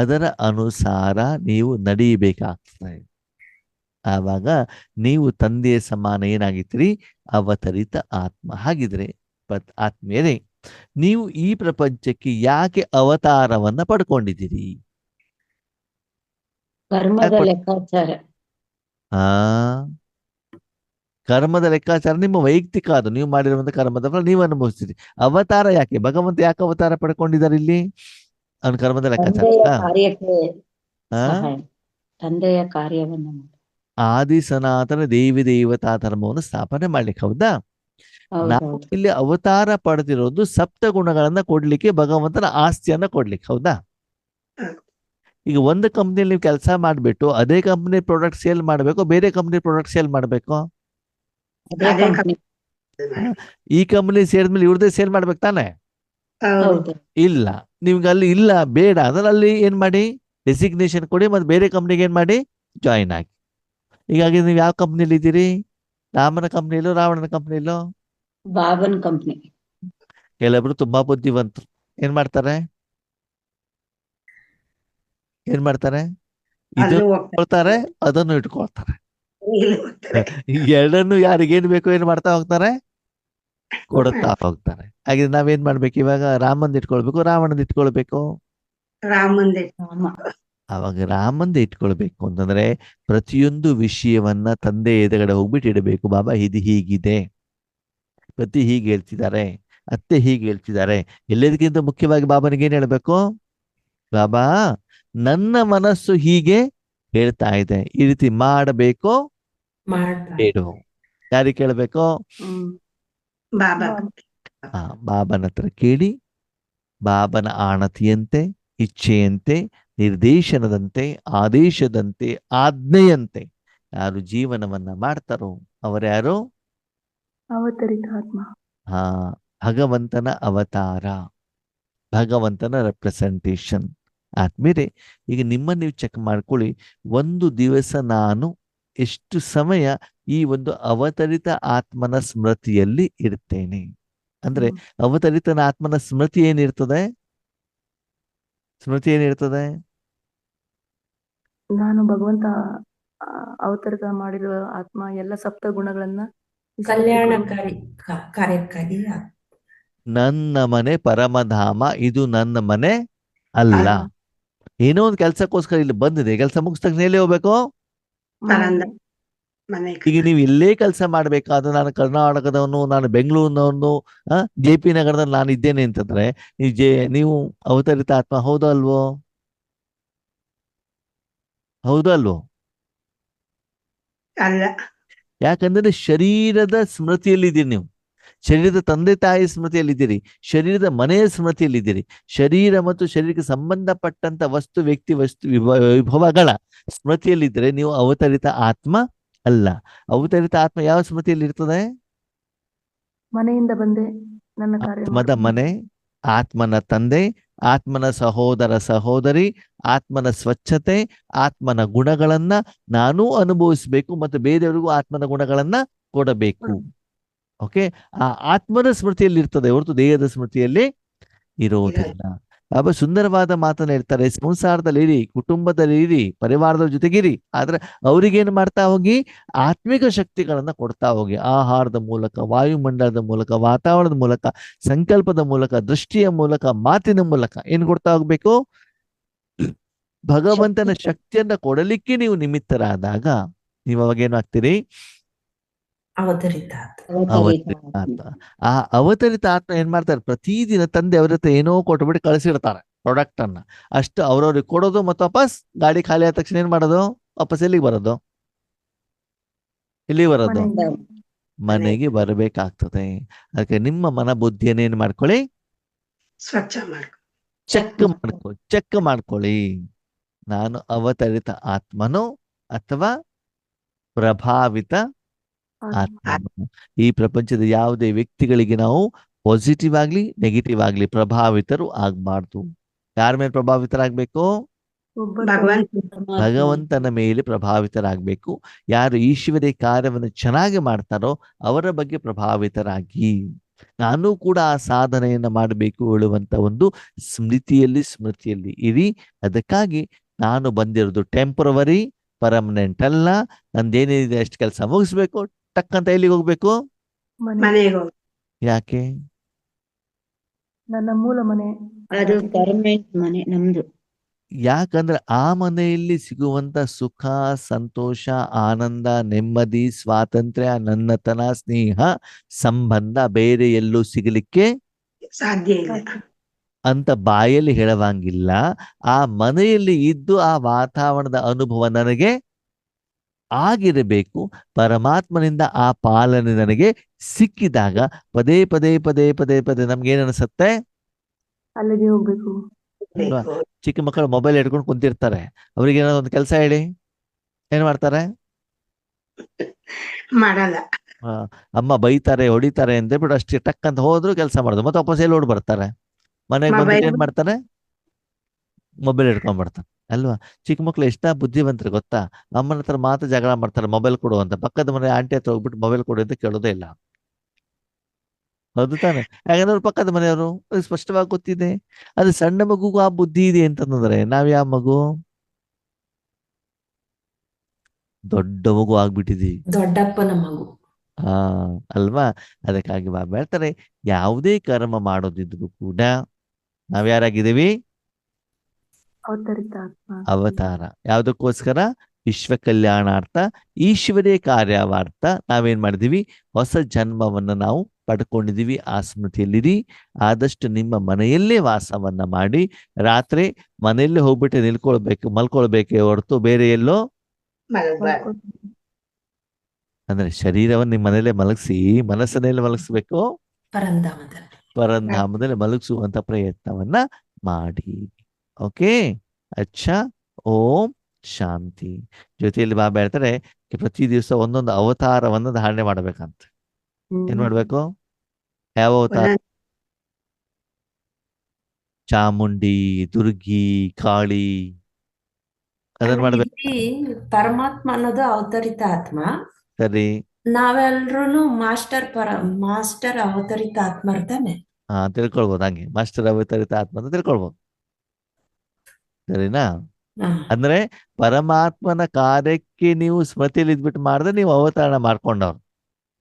ಅದರ ಅನುಸಾರ ನೀವು ನಡೀಬೇಕಾಗ್ತದೆ. ಆವಾಗ ನೀವು ತಂದೆಯ ಸಮಾನ ಏನಾಗಿತ್ರಿ? ಅವತರಿತ ಆತ್ಮ. ಹಾಗಿದ್ರೆ ಆತ್ಮೀಯರೇ, ನೀವು ಈ ಪ್ರಪಂಚಕ್ಕೆ ಯಾಕೆ ಅವತಾರವನ್ನ ಪಡ್ಕೊಂಡಿದ್ದೀರಿ? ಕರ್ಮದ ಲೆಕ್ಕಾಚಾರ. ಕರ್ಮದ ಲೆಕ್ಕಾಚಾರ ನಿಮ್ಮ ವೈಯಕ್ತಿಕ, ಅದು ನೀವು ಮಾಡಿರುವಂತ ಕರ್ಮದ ಫಲ ನೀವು ಅನುಭವಿಸ್ತೀರಿ. ಅವತಾರ ಯಾಕೆ? ಭಗವಂತ ಯಾಕೆ ಅವತಾರ ಪಡ್ಕೊಂಡಿದ್ದಾರೆ ಇಲ್ಲಿ? ಅವನ ಕರ್ಮದ ಲೆಕ್ಕಾಚಾರ ತಂದೆಯ ಹಾ ಕಾರ್ಯಕ್ಕೆ ಹಾ ಸಹಾಯ, ತಂದೆಯ ಕಾರ್ಯವನ್ನ ಮಾಡಿ. ಆದಿ ಸನಾತನ ದೇವಿ ದೇವತಾ ಧರ್ಮವನ್ನು ಸ್ಥಾಪನೆ ಮಾಡ್ಲಿಕ್ಕೆ. ಹೌದಾ? ನಾವು ಹೌದೌದು. ಇಲ್ಲಿ ಅವತಾರ ಪಡೆದಿರೋದು ಸಪ್ತ ಗುಣಗಳನ್ನ ಕೊಡ್ಲಿಕ್ಕೆ, ಭಗವಂತನ ಆಸ್ತಿಯನ್ನ ಕೊಡ್ಲಿಕ್ಕೆ. ಹೌದಾ? ಈಗ ಒಂದು ಕಂಪ್ನಿಯಲ್ಲಿ ನೀವು ಕೆಲಸ ಮಾಡಿಬಿಟ್ಟು ಅದೇ ಕಂಪ್ನಿ ಪ್ರಾಡಕ್ಟ್ ಸೇಲ್ ಮಾಡಬೇಕು, ಬೇರೆ ಕಂಪ್ನಿ ಪ್ರಾಡಕ್ಟ್ ಸೇಲ್ ಮಾಡಬೇಕು? ಅದೇ ಅದೇ ಕಂಪ್ನಿ. ಈ ಕಂಪ್ನಿ ಸೇರಿದ್ಮೇಲೆ ಇವ್ರದೇ ಸೇಲ್ ಮಾಡ್ಬೇಕು ತಾನೆ? ಹೌದು. ಹೌದು. ಇಲ್ಲ, ನಿಮ್ಗೆ ಅಲ್ಲಿ ಇಲ್ಲ ಬೇಡ ಅಂದ್ರೆ ಅಲ್ಲಿ ಏನ್ ಮಾಡಿ, ಡೆಸಿಗ್ನೇಷನ್ ಕೊಡಿ, ಮತ್ತೆ ಬೇರೆ ಕಂಪ್ನಿಗೆ ಏನ್ ಮಾಡಿ, ಜಾಯಿನ್ ಆಗಿ. ಹೀಗಾಗಿ ನೀವು ಯಾವ ಕಂಪ್ನಿಲಿ ಇದ್ದೀರಿ? ರಾಮನ ಕಂಪ್ನಿಲೋ ರಾವಣನ ಕಂಪ್ನಿಲೋ? ಬಾಬನ್ ಕಂಪ್ನಿ. ಕೆಲವೊಬ್ರು ತುಂಬಾ ಬುದ್ಧಿವಂತರು ಏನ್ ಮಾಡ್ತಾರೆ, ಅಲ್ಲೂ ಇದನ್ನು ಹೋಗ್ತಾರೆ, ಇಟ್ಕೊಳ್ತಾರೆ, ಅದನ್ನು ಇಟ್ಕೊಳ್ತಾರೆ. ಇಲ್ಲಿ ಹೋಗ್ತಾರೆ. ಈ ಎರಡನ್ನು ಯಾರಿಗೇನ್ ಬೇಕೋ ಏನ್ ಮಾಡ್ತಾ ಹೋಗ್ತಾರೆ, ಕೊಡುತ್ತಾ ಹೋಗ್ತಾರೆ. ಹಾಗೆ ನಾವೇನ್ ಮಾಡ್ಬೇಕು ಇವಾಗ? ರಾಮಂದ್ ಇಟ್ಕೊಳ್ಬೇಕು, ರಾವಣಂದ್ ಇಟ್ಕೊಳ್ಬೇಕು? ರಾಮಂದೇ ರಾಮ. ಅವಾಗ ರಾಮಂದ್ ಇಟ್ಕೊಳ್ಬೇಕು ಅಂತಂದ್ರೆ ಪ್ರತಿಯೊಂದು ವಿಷಯವನ್ನ ತಂದೆ ಎದುರುಗಡೆ ಹೋಗ್ಬಿಟ್ಟು ಇಡಬೇಕು. ಬಾಬಾ ಇದು ಹೀಗಿದೆ, ಪತಿ ಹೀಗೆ ಹೇಳ್ತಿದ್ದಾರೆ, ಅತ್ತೆ ಹೀಗೆ ಹೇಳ್ತಿದ್ದಾರೆ. ಎಲ್ಲದಕ್ಕಿಂತ ಮುಖ್ಯವಾಗಿ ಬಾಬನಿಗೆ ಏನ್ ಹೇಳ್ಬೇಕು? ಬಾಬಾ, ನನ್ನ ಮನಸ್ಸು ಹೀಗೆ ಹೇಳ್ತಾ ಇದೆ, ಈ ರೀತಿ ಮಾಡಬೇಕು ಮಾಡ್ತಾ ಬೇಡ? ಯಾರಿಗೆ ಕೇಳಬೇಕು? ಬಾಬಾ ಬಾಬನ ಹತ್ರ ಕೇಳಿ, ಬಾಬನ ಆಣತಿಯಂತೆ, ಇಚ್ಛೆಯಂತೆ, ನಿರ್ದೇಶನದಂತೆ, ಆದೇಶದಂತೆ, ಆಜ್ಞೆಯಂತೆ ಯಾರು ಜೀವನವನ್ನ ಮಾಡ್ತಾರೋ ಅವರ್ಯಾರು? ಅವತರಿತ ಆತ್ಮ. ಹಾ, ಭಗವಂತನ ಅವತಾರ, ಭಗವಂತನ ರೆಪ್ರೆಸೆಂಟೇಷನ್. ಆದ್ಮೇಲೆ ಈಗ ನಿಮ್ಮನ್ನು ನೀವು ಚೆಕ್ ಮಾಡ್ಕೊಳ್ಳಿ, ಒಂದು ದಿವಸ ನಾನು ಎಷ್ಟು ಸಮಯ ಈ ಒಂದು ಅವತರಿತ ಆತ್ಮನ ಸ್ಮೃತಿಯಲ್ಲಿ ಇರ್ತೇನೆ? ಅಂದ್ರೆ ಅವತರಿತನ ಆತ್ಮನ ಸ್ಮೃತಿ ಏನಿರ್ತದೆ? ನಾನು ಭಗವಂತ ಅವತರಿತ ಮಾಡಿರುವ ಆತ್ಮ ಎಲ್ಲ ಸಪ್ತ ಗುಣಗಳನ್ನ ಕಲ್ಯಾಣಕಾರಿ ಕಾರ್ಯಕ್ಕಾಗಿ ನನ್ನ ಮನೆ ಪರಮಧಾಮ, ಇದು ನನ್ನ ಮನೆ ಅಲ್ಲ. ಏನೋ ಒಂದು ಕೆಲ್ಸಕ್ಕೋಸ್ಕರ ಇಲ್ಲಿ ಬಂದಿದೆ, ಕೆಲಸ ಮುಗಿಸ್ದಾಗ ಮೇಲೆ ಹೋಗ್ಬೇಕು. ಮನೆ ಈಗ ನೀವು ಇಲ್ಲೇ ಕೆಲಸ ಮಾಡ್ಬೇಕಾದ್ರೆ, ನಾನು ಕರ್ನಾಟಕದವನು, ನಾನು ಬೆಂಗಳೂರಿನವನು, JP ನಗರದಲ್ಲಿ ನಾನು ಇದ್ದೇನೆ ಅಂತಂದ್ರೆ ನೀವು ಅವತರಿತ ಆತ್ಮ ಹೌದೋ ಅಲ್ವೋ? ಅಲ್ಲ. ಯಾಕಂದ್ರೆ ಶರೀರದ ಸ್ಮೃತಿಯಲ್ಲಿದ್ದೀರಿ ನೀವು, ಶರೀರದ ತಂದೆ ತಾಯಿ ಸ್ಮೃತಿಯಲ್ಲಿದ್ದೀರಿ, ಶರೀರದ ಮನೆಯ ಸ್ಮೃತಿಯಲ್ಲಿದ್ದೀರಿ. ಶರೀರ ಮತ್ತು ಶರೀರಕ್ಕೆ ಸಂಬಂಧಪಟ್ಟಂತ ವಸ್ತು, ವ್ಯಕ್ತಿ, ವಿಭವಗಳ ಸ್ಮೃತಿಯಲ್ಲಿದ್ದರೆ ನೀವು ಅವತರಿತ ಆತ್ಮ ಅಲ್ಲ. ಅವತರಿತ ಆತ್ಮ ಯಾವ ಸ್ಮೃತಿಯಲ್ಲಿ ಇರ್ತದೆ? ಮನೆಯಿಂದ ಬಂದೆ ನನ್ನ ಆತ್ಮದ ಮನೆ, ಆತ್ಮನ ತಂದೆ, ಆತ್ಮನ ಸಹೋದರ ಸಹೋದರಿ, ಆತ್ಮನ ಸ್ವಚ್ಛತೆ, ಆತ್ಮನ ಗುಣಗಳನ್ನ ನಾನು ಅನುಭವಿಸ್ಬೇಕು ಮತ್ತು ಬೇರೆಯವರಿಗೂ ಆತ್ಮನ ಗುಣಗಳನ್ನ ಕೊಡಬೇಕು. ಓಕೆ, ಆ ಆತ್ಮದ ಸ್ಮೃತಿಯಲ್ಲಿ ಇರ್ತದೆ ಹೊರತು ದೇಹದ ಸ್ಮೃತಿಯಲ್ಲಿ ಇರೋದಿಲ್ಲ. ಬಾಬಾ ಸುಂದರವಾದ ಮಾತನ್ನ ಹೇಳ್ತಾರೆ, ಸಂಸಾರದಲ್ಲಿ ಇರಿ, ಕುಟುಂಬದಲ್ಲಿ ಇರಿ, ಪರಿವಾರದ ಜೊತೆಗಿರಿ, ಆದ್ರೆ ಅವ್ರಿಗೇನು ಮಾಡ್ತಾ ಹೋಗಿ, ಆತ್ಮಿಕ ಶಕ್ತಿಗಳನ್ನ ಕೊಡ್ತಾ ಹೋಗಿ. ಆಹಾರದ ಮೂಲಕ, ವಾಯುಮಂಡಲದ ಮೂಲಕ, ವಾತಾವರಣದ ಮೂಲಕ, ಸಂಕಲ್ಪದ ಮೂಲಕ, ದೃಷ್ಟಿಯ ಮೂಲಕ, ಮಾತಿನ ಮೂಲಕ ಏನ್ ಕೊಡ್ತಾ ಹೋಗ್ಬೇಕು? ಭಗವಂತನ ಶಕ್ತಿಯನ್ನ ಕೊಡಲಿಕ್ಕೆ ನೀವು ನಿಮಿತ್ತರಾದಾಗ ನೀವು ಅವಾಗ ಏನಾಗ್ತೀರಿ? ಅವತರಿತ ಆತ್ಮ. ಆ ಅವತರಿತ ಆತ್ಮ ಏನ್ ಮಾಡ್ತಾರೆ? ಪ್ರತಿದಿನ ತಂದೆ ಅವ್ರ ಹತ್ರ ಏನೋ ಕೊಟ್ಬಿಟ್ಟು ಕಳಿಸಿರ್ತಾರೆ ಪ್ರಾಡಕ್ಟ್ ಅನ್ನ. ಅಷ್ಟು ಅವ್ರವ್ರಿಗೆ ಕೊಡೋದು, ಮತ್ತು ವಾಪಸ್ ಗಾಡಿ ಖಾಲಿ ಆದ ತಕ್ಷಣ ಏನ್ ಮಾಡೋದು? ವಾಪಸ್ ಎಲ್ಲಿಗೆ ಬರೋದು? ಮನೆಗೆ ಬರಬೇಕಾಗ್ತದೆ. ಅದಕ್ಕೆ ನಿಮ್ಮ ಮನ ಬುದ್ಧಿಯನ್ನು ಏನ್ ಮಾಡ್ಕೊಳ್ಳಿ? ಸ್ವಚ್ಛ ಚೆಕ್ ಮಾಡ್ಕೊಳ್ಳಿ. ನಾನು ಅವತರಿತ ಆತ್ಮನೋ ಅಥವಾ ಪ್ರಭಾವಿತ ಆತ್ಮನು? ಈ ಪ್ರಪಂಚದ ಯಾವುದೇ ವ್ಯಕ್ತಿಗಳಿಗೆ ನಾವು ಪಾಸಿಟಿವ್ ಆಗ್ಲಿ ನೆಗೆಟಿವ್ ಆಗ್ಲಿ ಪ್ರಭಾವಿತರು ಆಗ್ಬಾರ್ದು. ಯಾರ ಮೇಲೆ ಪ್ರಭಾವಿತರಾಗಬೇಕು? ಭಗವಂತನ ಮೇಲೆ ಪ್ರಭಾವಿತರಾಗಬೇಕು. ಯಾರು ಈಶ್ವರೀಯ ಕಾರ್ಯವನ್ನು ಚೆನ್ನಾಗಿ ಮಾಡ್ತಾರೋ ಅವರ ಬಗ್ಗೆ ಪ್ರಭಾವಿತರಾಗಿ, ನಾನು ಕೂಡ ಆ ಸಾಧನೆಯನ್ನ ಮಾಡಬೇಕು ಹೇಳುವಂತ ಒಂದು ಸ್ಮೃತಿಯಲ್ಲಿ ಇರಿ. ಅದಕ್ಕಾಗಿ ನಾನು ಬಂದಿರೋದು ಟೆಂಪರವರಿ, ಪರ್ಮನೆಂಟ್ ಅಲ್ಲ. ನಂದೇನಿದೆ ಅಷ್ಟು ಕೆಲಸ ಮುಗಿಸ್ಬೇಕು, ಟಕ್ ಅಂತ ಎಲ್ಲಿಗೆ ಹೋಗ್ಬೇಕು? ಯಾಕೆ? ನನ್ನ ಮೂಲ ಮನೆ ಅದು ಪರ್ಮನೆಂಟ್ ಮನೆ ನಮ್ದು. ಯಾಕಂದ್ರೆ ಆ ಮನೆಯಲ್ಲಿ ಸಿಗುವಂತ ಸುಖ, ಸಂತೋಷ, ಆನಂದ, ನೆಮ್ಮದಿ, ಸ್ವಾತಂತ್ರ್ಯ, ನನ್ನತನ, ಸ್ನೇಹ, ಸಂಬಂಧ ಬೇರೆ ಎಲ್ಲೂ ಸಿಗಲಿಕ್ಕೆ ಸಾಧ್ಯ ಇಲ್ಲ. ಅಂತ ಬಾಯಲ್ಲಿ ಹೇಳುವಂಗಿಲ್ಲ. ಆ ಮನೆಯಲ್ಲಿ ಇದ್ದು ಆ ವಾತಾವರಣದ ಅನುಭವ ನನಗೆ ಆಗಿರಬೇಕು. ಪರಮಾತ್ಮನಿಂದ ಆ ಪಾಲನೆ ನನಗೆ ಸಿಕ್ಕಿದಾಗ ಪದೇ ಪದೇ ಪದೇ ಪದೇ ಪದೇ ನಮ್ಗೆ ಏನ್ ಅನ್ಸುತ್ತೆ? ಅಲ್ಲಿಗೆ ಹೋಗ್ಬೇಕು. ಅಲ್ವಾ? ಬೇಕು. ಚಿಕ್ಕ ಮಕ್ಕಳು ಮೊಬೈಲ್ ಹಿಡ್ಕೊಂಡು ಕುಂತಿರ್ತಾರೆ. ಅವ್ರಿಗೆ ಏನೋ ಒಂದು ಕೆಲಸ ಹೇಳಿ, ಏನ್ ಮಾಡ್ತಾರೆ? ಮಾಡಲ್ಲ. ಆ, ಅಮ್ಮ ಬೈತಾರೆ ಹೊಡಿತಾರೆ ಅಂತ ಹೇಳ್ಬಿಟ್ಟು ಅಷ್ಟೇ ಟಕ್ ಅಂತ ಹೋದ್ರು ಕೆಲಸ ಮಾಡೋದು, ಮತ್ತೆ ವಾಪಸ್ ಎಲ್ಲಿ ಓಡ್ ಬರ್ತಾರೆ? ಮನೆಗೆ ಬಂದ್ಬಿಟ್ಟು ಏನ್ ಮಾಡ್ತಾರೆ? ಮೊಬೈಲ್ ಹಿಡ್ಕೊಂಡ್ ಬರ್ತಾರೆ ಅಲ್ವಾ? ಚಿಕ್ಕ ಮಕ್ಳು ಎಷ್ಟ ಬುದ್ಧಿವಂತರು ಗೊತ್ತಾ? ಅಮ್ಮನ ಹತ್ರ ಮಾತು ಜಗಳ ಮಾಡ್ತಾರೆ, ಮೊಬೈಲ್ ಕೊಡು ಅಂತ. ಪಕ್ಕದ ಮನೆ ಆಂಟಿ ಹತ್ರ ಹೋಗ್ಬಿಟ್ಟು ಮೊಬೈಲ್ ಕೊಡು ಅಂತ ಕೇಳೋದೇ ಇಲ್ಲ. ಹೌದು ತಾನೆ? ಯಾಕಂದ್ರೆ ಅವ್ರು ಪಕ್ಕದ ಮನೆಯವರು, ಅವ್ರಿಗೆ ಸ್ಪಷ್ಟವಾಗಿ ಗೊತ್ತಿದೆ. ಅದು ಸಣ್ಣ ಮಗುಗೂ ಆ ಬುದ್ಧಿ ಇದೆ ಅಂತಂದ್ರೆ ನಾವ್ ಯಾವ ಮಗು? ದೊಡ್ಡ ಮಗು ಆಗ್ಬಿಟ್ಟಿದೀವಿ. ದೊಡ್ಡಪ್ಪನ ಮಗು. ಆ ಅಲ್ವಾ? ಅದಕ್ಕಾಗಿ ಬಾಬಾ ಹೇಳ್ತಾರೆ, ಯಾವುದೇ ಕರ್ಮ ಮಾಡೋದಿದ್ರು ಕೂಡ ನಾವ್ ಯಾರಾಗಿದ್ದೀವಿ? ಅವತರಿತ ಆತ್ಮ. ಅವತಾರ. ಯಾವುದಕ್ಕೋಸ್ಕರ? ವಿಶ್ವ ಕಲ್ಯಾಣಾರ್ಥ, ಈಶ್ವರೀಯ ಕಾರ್ಯವಾರ್ಥ ನಾವೇನ್ ಮಾಡಿದೀವಿ? ಹೊಸ ಜನ್ಮವನ್ನ ನಾವು ಪಡ್ಕೊಂಡಿದೀವಿ. ಆ ಸ್ಮೃತಿಯಲ್ಲಿರಿ. ಆದಷ್ಟು ನಿಮ್ಮ ಮನೆಯಲ್ಲೇ ವಾಸವನ್ನ ಮಾಡಿ, ರಾತ್ರಿ ಮನೆಯಲ್ಲೇ ಹೋಗ್ಬಿಟ್ಟು ಮಲ್ಕೊಳ್ಬೇಕೇ ಹೊರತು ಬೇರೆ ಎಲ್ಲೋ. ಮಲಗಬಾರ್ದು. ಅಂದ್ರೆ ಶರೀರವನ್ನು ನಿಮ್ಮ ಮನೇಲೆ ಮಲಗಿಸಿ ಮನಸ್ಸನ್ನೆಲ್ಲ ಮಲಗಿಸ್ಬೇಕು, ಪರಂಧಾಮದಲ್ಲಿ. ಪರಂಧಾಮದಲ್ಲಿ ಮಲಗಿಸುವಂತ ಪ್ರಯತ್ನವನ್ನ ಮಾಡಿ. ಓಕೆ, ಅಚ್ಚಾ, ಓಂ ಶಾಂತಿ. ಜೊತೆಯಲ್ಲಿ ಬಾಬಾ ಹೇಳ್ತಾರೆ, ಪ್ರತಿ ದಿವಸ ಒಂದೊಂದು ಅವತಾರವನ್ನ ಧಾರಣೆ ಮಾಡ್ಬೇಕಂತ. ಏನ್ ಮಾಡ್ಬೇಕು? ಯಾವ ಅವತಾರ? ಚಾಮುಂಡಿ, ದುರ್ಗಿ, ಕಾಳಿ, ಅದನ್ನ ಮಾಡ್ಬೇಕು. ಇಲ್ಲಿ ಪರಮಾತ್ಮ ಅನ್ನೋದು ಅವತರಿತ ಆತ್ಮ. ಸರಿ. ನಾವೆಲ್ರೂ ಮಾಸ್ಟರ್ ಅವತರಿತ ಆತ್ಮ ಇರ್ತಾನೆ. ತಿಳ್ಕೊಳ್ಬೋದು. ಹಂಗೆ ಮಾಸ್ಟರ್ ಅವತರಿತ ಆತ್ಮ ಅಂತ ತಿಳ್ಕೊಳ್ಬೋದು. ಸರಿನಾ? ಅಂದ್ರೆ ಪರಮಾತ್ಮನ ಕಾರ್ಯಕ್ಕೆ ನೀವು ಸ್ಮೃತಿಯಲ್ಲಿ ಇದ್ಬಿಟ್ಟು ಮಾಡಿದ್ರೆ ನೀವು ಅವತಾರ ಮಾಡ್ಕೊಂಡವ್ರು.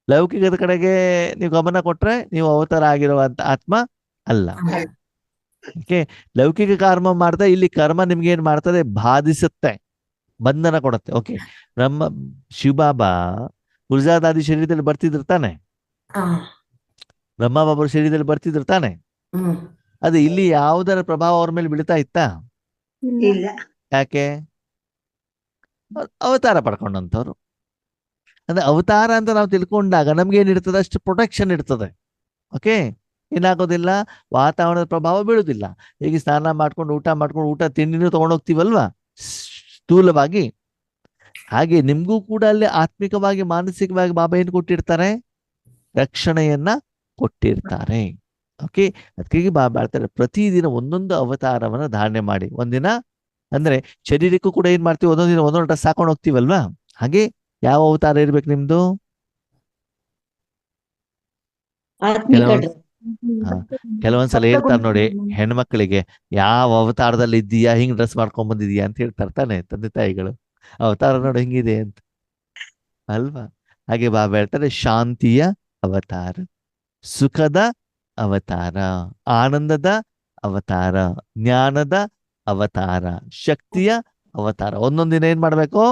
ಲೌಕಿಕದ ಕಡೆಗೆ ನೀವು ಗಮನ ಕೊಟ್ರೆ ನೀವು ಅವತಾರ ಆಗಿರುವಂತ ಆತ್ಮ ಅಲ್ಲ. ಓಕೆ, ಲೌಕಿಕ ಕರ್ಮ ಮಾಡ್ತಾ ಇಲ್ಲಿ ಕರ್ಮ ನಿಮ್ಗೆ ಏನ್ ಮಾಡ್ತದೆ? ಬಾಧಿಸುತ್ತೆ, ಬಂಧನ ಕೊಡುತ್ತೆ. ಓಕೆ, ನಮ್ಮ ಶಿವಬಾಬಾ ಗುರುಜಾದಾದಿ ಶರೀರದಲ್ಲಿ ಬರ್ತಿದ್ರು ತಾನೆ? ಬ್ರಹ್ಮಬಾಬರ ಶರೀರದಲ್ಲಿ ಬರ್ತಿದ್ರು ತಾನೆ? ಅದು ಇಲ್ಲಿ ಯಾವುದರ ಪ್ರಭಾವ ಅವ್ರ ಮೇಲೆ ಬೀಳ್ತಾ ಇತ್ತಾ? ಇಲ್ಲ. ಯಾಕೆ? ಅವತಾರ ಪಡ್ಕೊಂಡಂಥವ್ರು. ಅಂದ್ರೆ ಅವತಾರ ಅಂತ ನಾವು ತಿಳ್ಕೊಂಡಾಗ ನಮ್ಗೆ ಏನಿರ್ತದೆ? ಅಷ್ಟು ಪ್ರೊಟೆಕ್ಷನ್ ಇರ್ತದೆ. ಓಕೆ, ಏನಾಗೋದಿಲ್ಲ, ವಾತಾವರಣದ ಪ್ರಭಾವ ಬೀಳುದಿಲ್ಲ. ಈಗ ಸ್ನಾನ ಮಾಡ್ಕೊಂಡು ಊಟ ತಿಂಡಿನೂ ತಗೊಂಡೋಗ್ತೀವಲ್ವಾ ಸ್ಥೂಲವಾಗಿ, ಹಾಗೆ ನಿಮ್ಗೂ ಕೂಡ ಅಲ್ಲಿ ಆತ್ಮಿಕವಾಗಿ ಮಾನಸಿಕವಾಗಿ ಬಾಬಾ ಏನ್ ಕೊಟ್ಟಿರ್ತಾರೆ? ರಕ್ಷಣೆಯನ್ನ ಕೊಟ್ಟಿರ್ತಾರೆ. ಓಕೆ, ಅದಕ್ಕಾಗಿ ಬಾಬಾ ಹೇಳ್ತಾರೆ, ಪ್ರತಿದಿನ ಒಂದೊಂದು ಅವತಾರವನ್ನ ಧಾರಣೆ ಮಾಡಿ. ಒಂದಿನ ಅಂದ್ರೆ ಶರೀರಕ್ಕೂ ಕೂಡ ಏನ್ ಮಾಡ್ತೀವಿ? ಒಂದೊಂದು ದಿನ ಒಂದೊಂದು ಡ್ರೆಸ್ ಹಾಕೊಂಡು ಹೋಗ್ತೀವಲ್ವಾ? ಹಾಗೆ ಯಾವ ಅವತಾರ ಇರ್ಬೇಕು ನಿಮ್ದು? ಕೆಲವೊಂದ್ಸಲ ಹೇಳ್ತಾರೆ ನೋಡಿ, ಹೆಣ್ಮಕ್ಳಿಗೆ ಯಾವ ಅವತಾರದಲ್ಲಿ ಇದ್ದೀಯಾ, ಹಿಂಗ್ ಡ್ರೆಸ್ ಮಾಡ್ಕೊಂಡ್ ಬಂದಿದೀಯಾ ಅಂತ ಹೇಳ್ತಾರೆ ತಾನೆ ತಂದೆ ತಾಯಿಗಳು. ಅವತಾರ ನೋಡು ಹಿಂಗಿದೆ ಅಂತ ಅಲ್ವಾ? ಹಾಗೆ ಬಾಬಾ ಹೇಳ್ತಾರೆ, ಶಾಂತಿಯ ಅವತಾರ, ಸುಖದ ಅವತಾರ, ಆನಂದದ ಅವತಾರ, ಜ್ಞಾನದ ಅವತಾರ, ಶಕ್ತಿಯ ಅವತಾರ. ಒಂದೊಂದಿನ ಏನ್ ಮಾಡ್ಬೇಕು?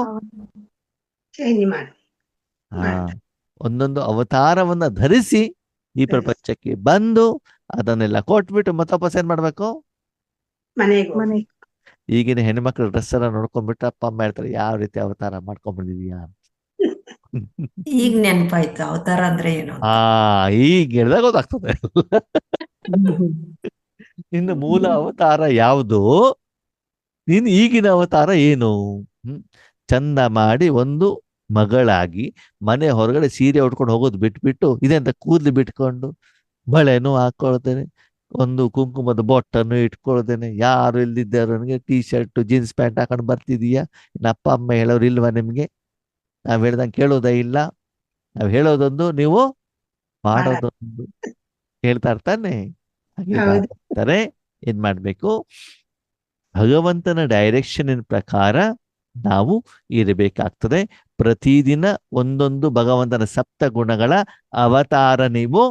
ಚೇಂಜ್ ಮಾಡು. ಒಂದೊಂದು ಅವತಾರವನ್ನ ಧರಿಸಿ ಈ ಪ್ರಪಂಚಕ್ಕೆ ಬಂದು ಅದನ್ನೆಲ್ಲ ಕೊಟ್ಬಿಟ್ಟು ಮತ್ತೆ ವಾಪಸ್ ಏನ್ ಮಾಡ್ಬೇಕು? ಮನೆಗೆ. ಈಗಿನ ಹೆಣ್ಮಕ್ಳು ಡ್ರೆಸ್ ಎಲ್ಲ ನೋಡ್ಕೊಂಡ್ಬಿಟ್ಟು ಅಪ್ಪ ಅಮ್ಮ ಹೇಳ್ತಾರೆ, ಯಾವ ರೀತಿ ಅವತಾರ ಮಾಡ್ಕೊಂಡ್ಬಂದಿದೀಯಾ? ಈಗ ನೆನಪಾಯ್ತು ಅವತಾರ ಅಂದ್ರೆ ಏನು. ಈಗ ಹೇಳಿದಾಗ ಗೊತ್ತಾಗ್ತದೆ. ನಿನ್ನ ಮೂಲ ಅವತಾರ ಯಾವುದು, ನೀನು ಈಗಿನ ಅವತಾರ ಏನು? ಚಂದ ಮಾಡಿ ಒಂದು ಮಗಳಾಗಿ ಮನೆ ಹೊರಗಡೆ ಸೀರೆ ಉಟ್ಕೊಂಡು ಹೋಗೋದು ಬಿಟ್ಬಿಟ್ಟು ಇದೆಂತ ಕೂದಲು ಬಿಟ್ಕೊಂಡು ಬಳೆನೂ ಹಾಕೊಳ್ತೇನೆ, ಒಂದು ಕುಂಕುಮದ ಬೊಟ್ಟನ್ನು ಇಟ್ಕೊಳ್ತೇನೆ, ಯಾರು ಇಲ್ದಿದ್ದಾರು ನನಗೆ ಟೀ ಶರ್ಟ್ ಜೀನ್ಸ್ ಪ್ಯಾಂಟ್ ಹಾಕೊಂಡು ಬರ್ತಿದೀಯಾ? ಇನ್ನ ಅಪ್ಪ ಅಮ್ಮ ಹೇಳೋರು ಇಲ್ವಾ ನಿಮ್ಗೆ? ನಾವ್ ಹೇಳ್ದಂಗೆ ಕೇಳೋದೇ ಇಲ್ಲ. ನಾವ್ ಹೇಳೋದೊಂದು, ನೀವು ಮಾಡೋದೊಂದು. ಹೇಳ್ತಾ ಇರ್ತಾನೆ. ಹಾಗೆ ಏನ್ ಮಾಡ್ಬೇಕು? ಭಗವಂತನ ಡೈರೆಕ್ಷನ್ ಪ್ರಕಾರ ನಾವು ಇರಬೇಕಾಗ್ತದೆ. ಪ್ರತಿದಿನ ಒಂದೊಂದು ಭಗವಂತನ ಸಪ್ತ ಗುಣಗಳ ಅವತಾರ ನೀವು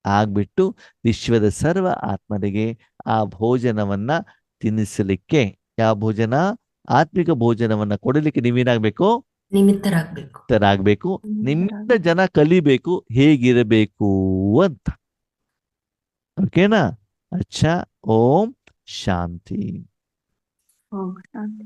ಆಗ್ಬಿಟ್ಟು ವಿಶ್ವದ ಸರ್ವ ಆತ್ಮರಿಗೆ ಆ ಭೋಜನವನ್ನ ತಿನ್ನಿಸಲಿಕ್ಕೆ, ಯಾವ ಭೋಜನ? ಆತ್ಮಿಕ ಭೋಜನವನ್ನ ಕೊಡಲಿಕ್ಕೆ ನೀವೇನಾಗ್ಬೇಕು? ನಿಮಿತ್ತರಾಗ್ಬೇಕು. ನಿಮ್ಮಿಂದ ಜನ ಕಲಿಬೇಕು ಹೇಗಿರಬೇಕು ಅಂತ. ಓಕೆನಾ? ಅಚ್ಚಾ. ಓಂ ಶಾಂತಿ. ಓಂ ಶಾಂತಿ.